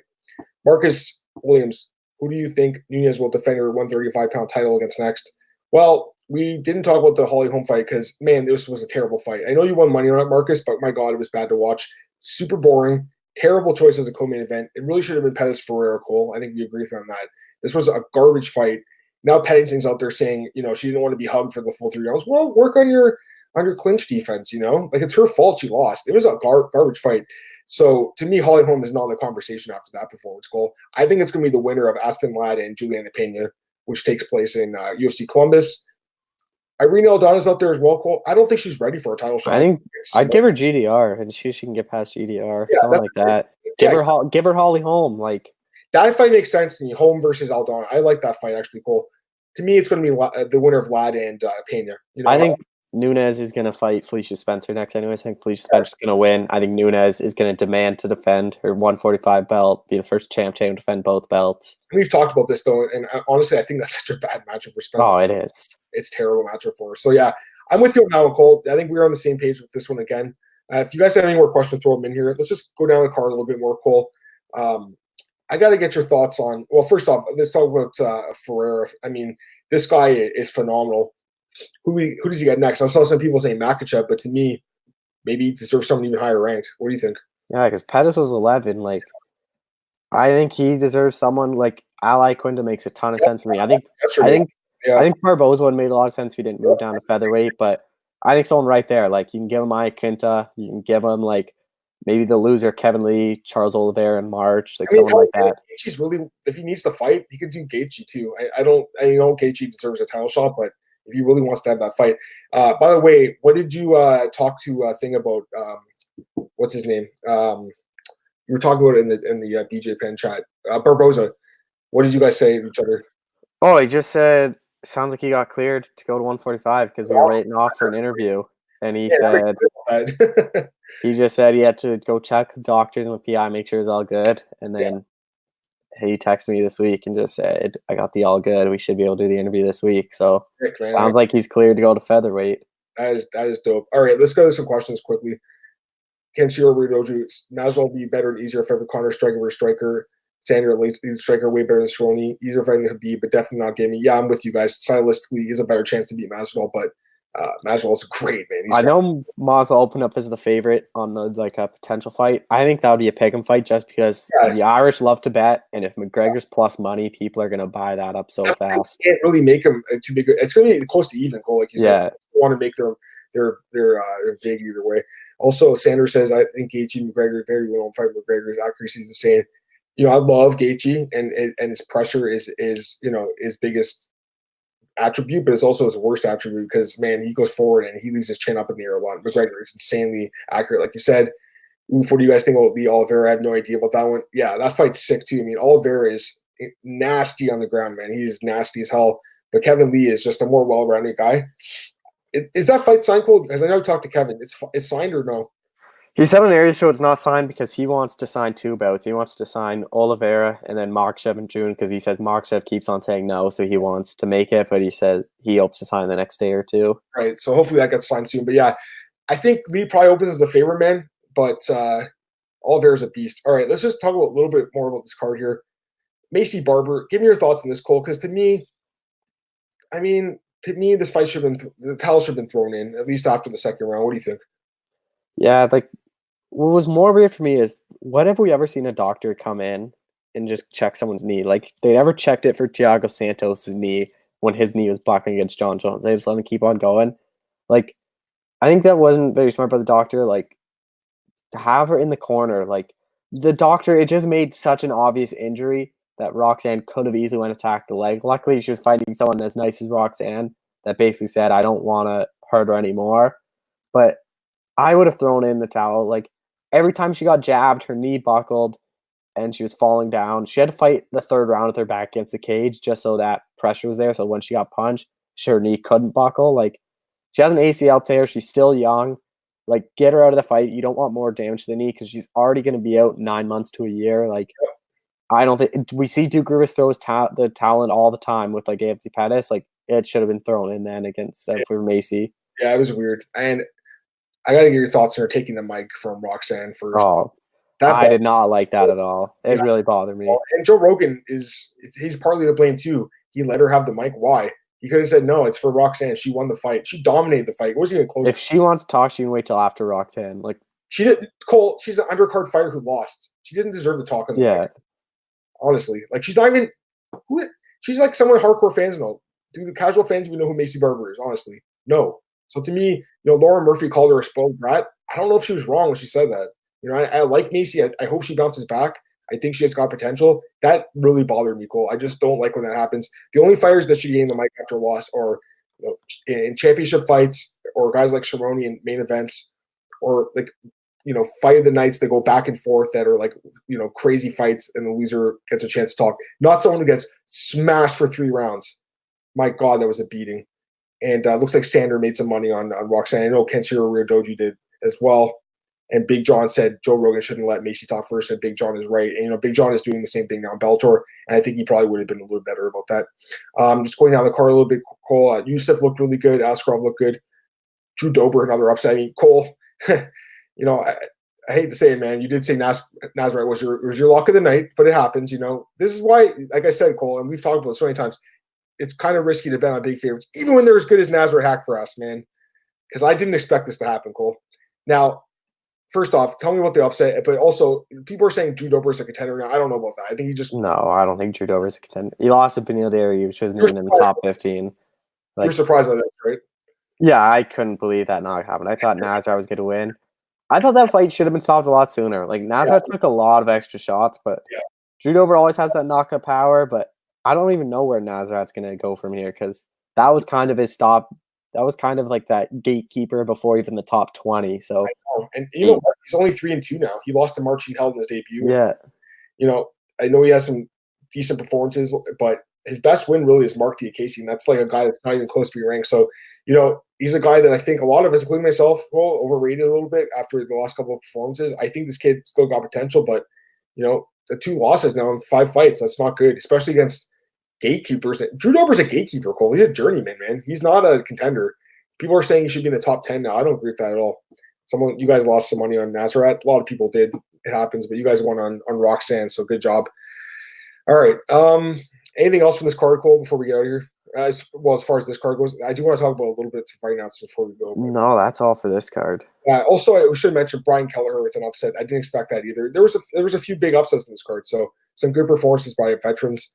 Marcus Williams, who do you think Nunes will defend her 135-pound title against next? Well, we didn't talk about the Holly Holm fight because, man, this was a terrible fight. I know you won money on it, Marcus, but my God, it was bad to watch. Super boring. Terrible choice as a co-main event. It really should have been Pettis Ferreira, Cole. I think we agree with me on that. This was a garbage fight. Now Pennington's out there saying, you know, she didn't want to be hugged for the full 3 rounds. Well, work on your clinch defense, you know? Like, it's her fault she lost. It was a garbage fight. So, to me, Holly Holm is not in the conversation after that performance, Cole. I think it's going to be the winner of Aspen Ladd and Juliana Pena, which takes place in UFC Columbus. Irene Aldana's out there as well, Cole. I don't think she's ready for a title shot. I think I'd give her GDR and see if she can get past GDR. Yeah, something like that. Give her Holly Holm. Like, that fight makes sense to me. Holm versus Aldana. I like that fight, actually, Cole. To me, it's going to be the winner of Ladd and Pena. You know, I think Nunes is going to fight Felicia Spencer next anyways. I think Felicia Spencer's going to win. I think Nunes is going to demand to defend her 145 belt, be the first champ to defend both belts. We've talked about this, though, and honestly, I think that's such a bad matchup for Spencer. Oh, it is. It's a terrible matchup for her. So, yeah, I'm with you on that one, Cole. I think we're on the same page with this one again. If you guys have any more questions, throw them in here. Let's just go down the card a little bit more, Cole. I got to get your thoughts on – well, first off, let's talk about Ferreira. I mean, this guy is phenomenal. Who does he get next? I saw some people saying Makhachev, but to me, maybe he deserves someone even higher ranked. What do you think? Yeah, because Pettis was 11. Like, I think he deserves someone like Ally Quinta makes a ton of sense for me. I think Barboza one made a lot of sense if he didn't move down to featherweight, but I think someone right there, like, you can give him Ally Quinta, you can give him like maybe the loser Kevin Lee, Charles Oliveira in March, like someone like that. Gaethje's really, if he needs to fight, he could do Gaethje too. I know Gaethje deserves a title shot, but if he really wants to have that fight. By the way, what did you talk to thing about? What's his name? You were talking about it in the BJ Penn chat. Barboza. What did you guys say to each other? Oh, he just said, sounds like he got cleared to go to 145 because we were waiting off for an interview. And he said, he just said he had to go check the doctors and the PI, make sure it's all good. And then he texted me this week and just said, I got the all good. We should be able to do the interview this week. So sounds like he's cleared to go to featherweight. That is dope. All right, let's go to some questions quickly. Kenshiro Ridoju, Masvidal be better and easier if ever Conor striker versus striker. Sander lead striker way better than Cerrone. Easier fighting than Khabib, but definitely not gaming. Yeah, I'm with you guys. Stylistically, he has a better chance to beat Masvidal, but Masvidal's great, man. I know Maz will open up as the favorite on the a potential fight. I think that would be a pick'em fight just because the Irish love to bet, and if McGregor's plus money, people are gonna buy that up so fast. You can't really make him too big. It's gonna be close to even goal, like you said. You want to make they're big either way. Also, Sanders says I think Gaethje and McGregor very well fight. McGregor's accuracy is insane. I love Gaethje, and his pressure is his biggest attribute, but it's also his worst attribute because, man, he goes forward and he leaves his chin up in the air a lot. McGregor is insanely accurate, like you said. What do you guys think about Lee Oliveira? I have no idea about that one. Yeah, that fight's sick too. I mean, Oliveira is nasty on the ground, man. He is nasty as hell. But Kevin Lee is just a more well-rounded guy. Is that fight signed, Cole? Because I know you talked to Kevin. It's signed or no? He said on the area show it's not signed because he wants to sign 2 bouts. He wants to sign Oliveira and then Makhachev in June because he says Makhachev keeps on saying no, so he wants to make it, but he said he hopes to sign the next day or 2. Right, so hopefully that gets signed soon. But yeah, I think Lee probably opens as a favorite, man, but Oliveira's a beast. All right, let's just talk a little bit more about this card here. Macy Barber, give me your thoughts on this, Cole, because to me, this fight the towel should have been thrown in, at least after the second round. What do you think? Yeah, what was more weird for me is, what have we ever seen a doctor come in and just check someone's knee? They never checked it for Thiago Santos' knee when his knee was buckling against John Jones. They just let him keep on going. I think that wasn't very smart by the doctor. To have her in the corner, the doctor, it just made such an obvious injury that Roxanne could have easily went attack the leg. Luckily, she was fighting someone as nice as Roxanne that basically said, I don't want to hurt her anymore. But I would have thrown in the towel. Every time she got jabbed, her knee buckled and she was falling down. She had to fight the 3rd round with her back against the cage just so that pressure was there. So when she got punched, her knee couldn't buckle. She has an ACL tear. She's still young. Get her out of the fight. You don't want more damage to the knee because she's already going to be out 9 months to a year. I don't think we see Duke Rivas throws the talent all the time with Anthony Pettis. It should have been thrown in then against for Macy. Yeah, it was weird. And I got to get your thoughts on her taking the mic from Roxanne first. Oh, I did not like that at all. It really bothered me. And Joe Rogan he's partly to blame too. He let her have the mic. Why? He could have said, no, it's for Roxanne. She won the fight. She dominated the fight. It wasn't even close. If she wants to talk, she can wait till after Roxanne. She did. Cole, she's an undercard fighter who lost. She doesn't deserve to talk on the mic. Honestly. She's not even she's someone hardcore fans know. Do the casual fans even know who Macy Barber is, honestly? No. So to me, Lauren Murphy called her a spoiled brat. I don't know if she was wrong when she said that. I like Macy. I hope she bounces back. I think she has got potential. That really bothered me, Cole. I just don't like when that happens. The only fighters that should gain the mic after a loss are in championship fights or guys like Cerrone in main events or fight of the nights that go back and forth that are crazy fights and the loser gets a chance to talk. Not someone who gets smashed for 3 rounds. My God, that was a beating. And looks like Sander made some money on Roxanne. I know Kenshiro Ryodoji did as well. And Big John said Joe Rogan shouldn't let Macy talk first, and Big John is right. And Big John is doing the same thing now in Bellator, and I think he probably would have been a little better about that. Just going down the card a little bit, Cole. Youssef looked really good. Askarov looked good. Drew Dober, another upset. Cole. I hate to say it, man. You did say Nazareth was your lock of the night, but it happens. This is why, like I said, Cole, and we've talked about it so many times. It's kind of risky to bet on big favorites, even when they're as good as Nazareth Haqparast, man. Because I didn't expect this to happen, Cole. Now, first off, tell me about the upset, but also people are saying Drew Dober is a contender now. I don't know about that. I think he just no. I don't think Drew Dober is a contender. He lost to Beneil Dariush, which wasn't even in the top 15. You're surprised by that, right? Yeah, I couldn't believe that not happened. I thought Nazareth was going to win. I thought that fight should have been stopped a lot sooner. Nazareth took a lot of extra shots, but Drew Dober always has that knockout power. But I don't even know where Nazareth's going to go from here because that was kind of his stop. That was kind of that gatekeeper before even the top 20. So, and he's only 3-2 now. He lost to Marcin Held in his debut. Yeah, I know he has some decent performances, but his best win really is Mark Diakese, and that's a guy that's not even close to be ranked. So, he's a guy that I think a lot of us, including myself, overrated a little bit after the last couple of performances. I think this kid still got potential, but the 2 losses now in 5 fights, that's not good, especially against gatekeepers. Drew Dober's a gatekeeper, Cole. He's a journeyman, man. He's not a contender. People are saying he should be in the top 10 now. I don't agree with that at all. You guys lost some money on Nazareth. A lot of people did. It happens, but you guys won on Roxanne, so good job. All right. Anything else from this card, Cole, before we get out of here? As far as this card goes, I do want to talk about a little bit of fight announcements before we go. No, that's all for this card. Also, I should mention Brian Kelleher with an upset. I didn't expect that either. There was a few big upsets in this card, so some good performances by veterans.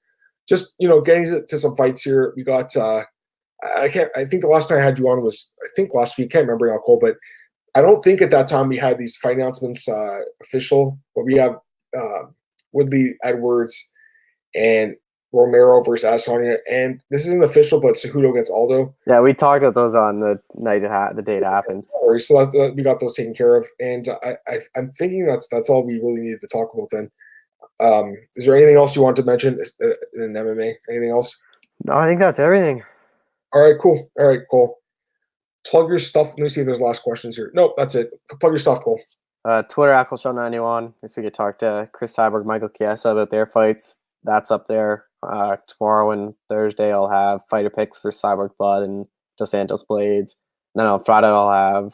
Just getting to some fights here. We got I think the last time I had you on was last week. Can't remember now, Cole, but I don't think at that time we had these fight announcements official. But we have Woodley, Edwards, and Romero versus Adesanya, and this isn't official, but Cejudo against Aldo. Yeah, we talked about those on the day it happened. So we got those taken care of, and I'm thinking that's all we really needed to talk about then. Is there anything else you want to mention in MMA? Anything else? No, I think that's everything. All right, cool. Plug your stuff. Let me see if there's last questions here. Nope, that's it. Plug your stuff, Cole. Twitter, AckleShow91. Guess we could talk to Chris Cyborg, Michael Chiesa about their fights. That's up there. Tomorrow and Thursday, I'll have fighter picks for Cyborg Blood and Dos Santos Blaydes. And then on Friday, I'll have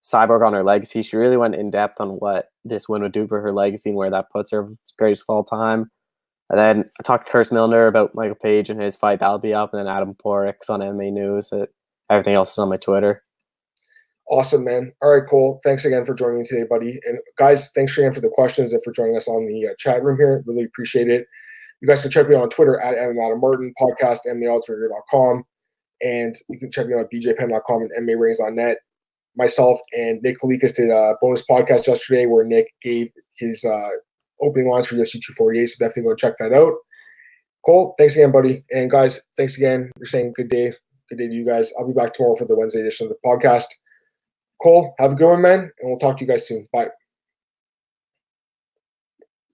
Cyborg on her legacy. She really went in depth on what this win would do for her legacy and where that puts her. It's greatest of all time. And then I talked to Curtis Milner about Michael Page and his fight. That'll be up. And then Adam Porix on MMA News. Everything else is on my Twitter. Awesome, man. All right, Cole. Thanks again for joining me today, buddy. And guys, thanks again for the questions and for joining us on the chat room here. Really appreciate it. You guys can check me out on Twitter at MMAdamMartin, podcast, MMAOddsBreaker.com, and you can check me out at BJPen.com and MMARains.net. Myself and Nick Kalikas did a bonus podcast yesterday where Nick gave his opening lines for UFC 248, so definitely go check that out. Cole, thanks again, buddy. And guys, thanks again. You're saying good day. Good day to you guys. I'll be back tomorrow for the Wednesday edition of the podcast. Cole, have a good one, man, and we'll talk to you guys soon. Bye.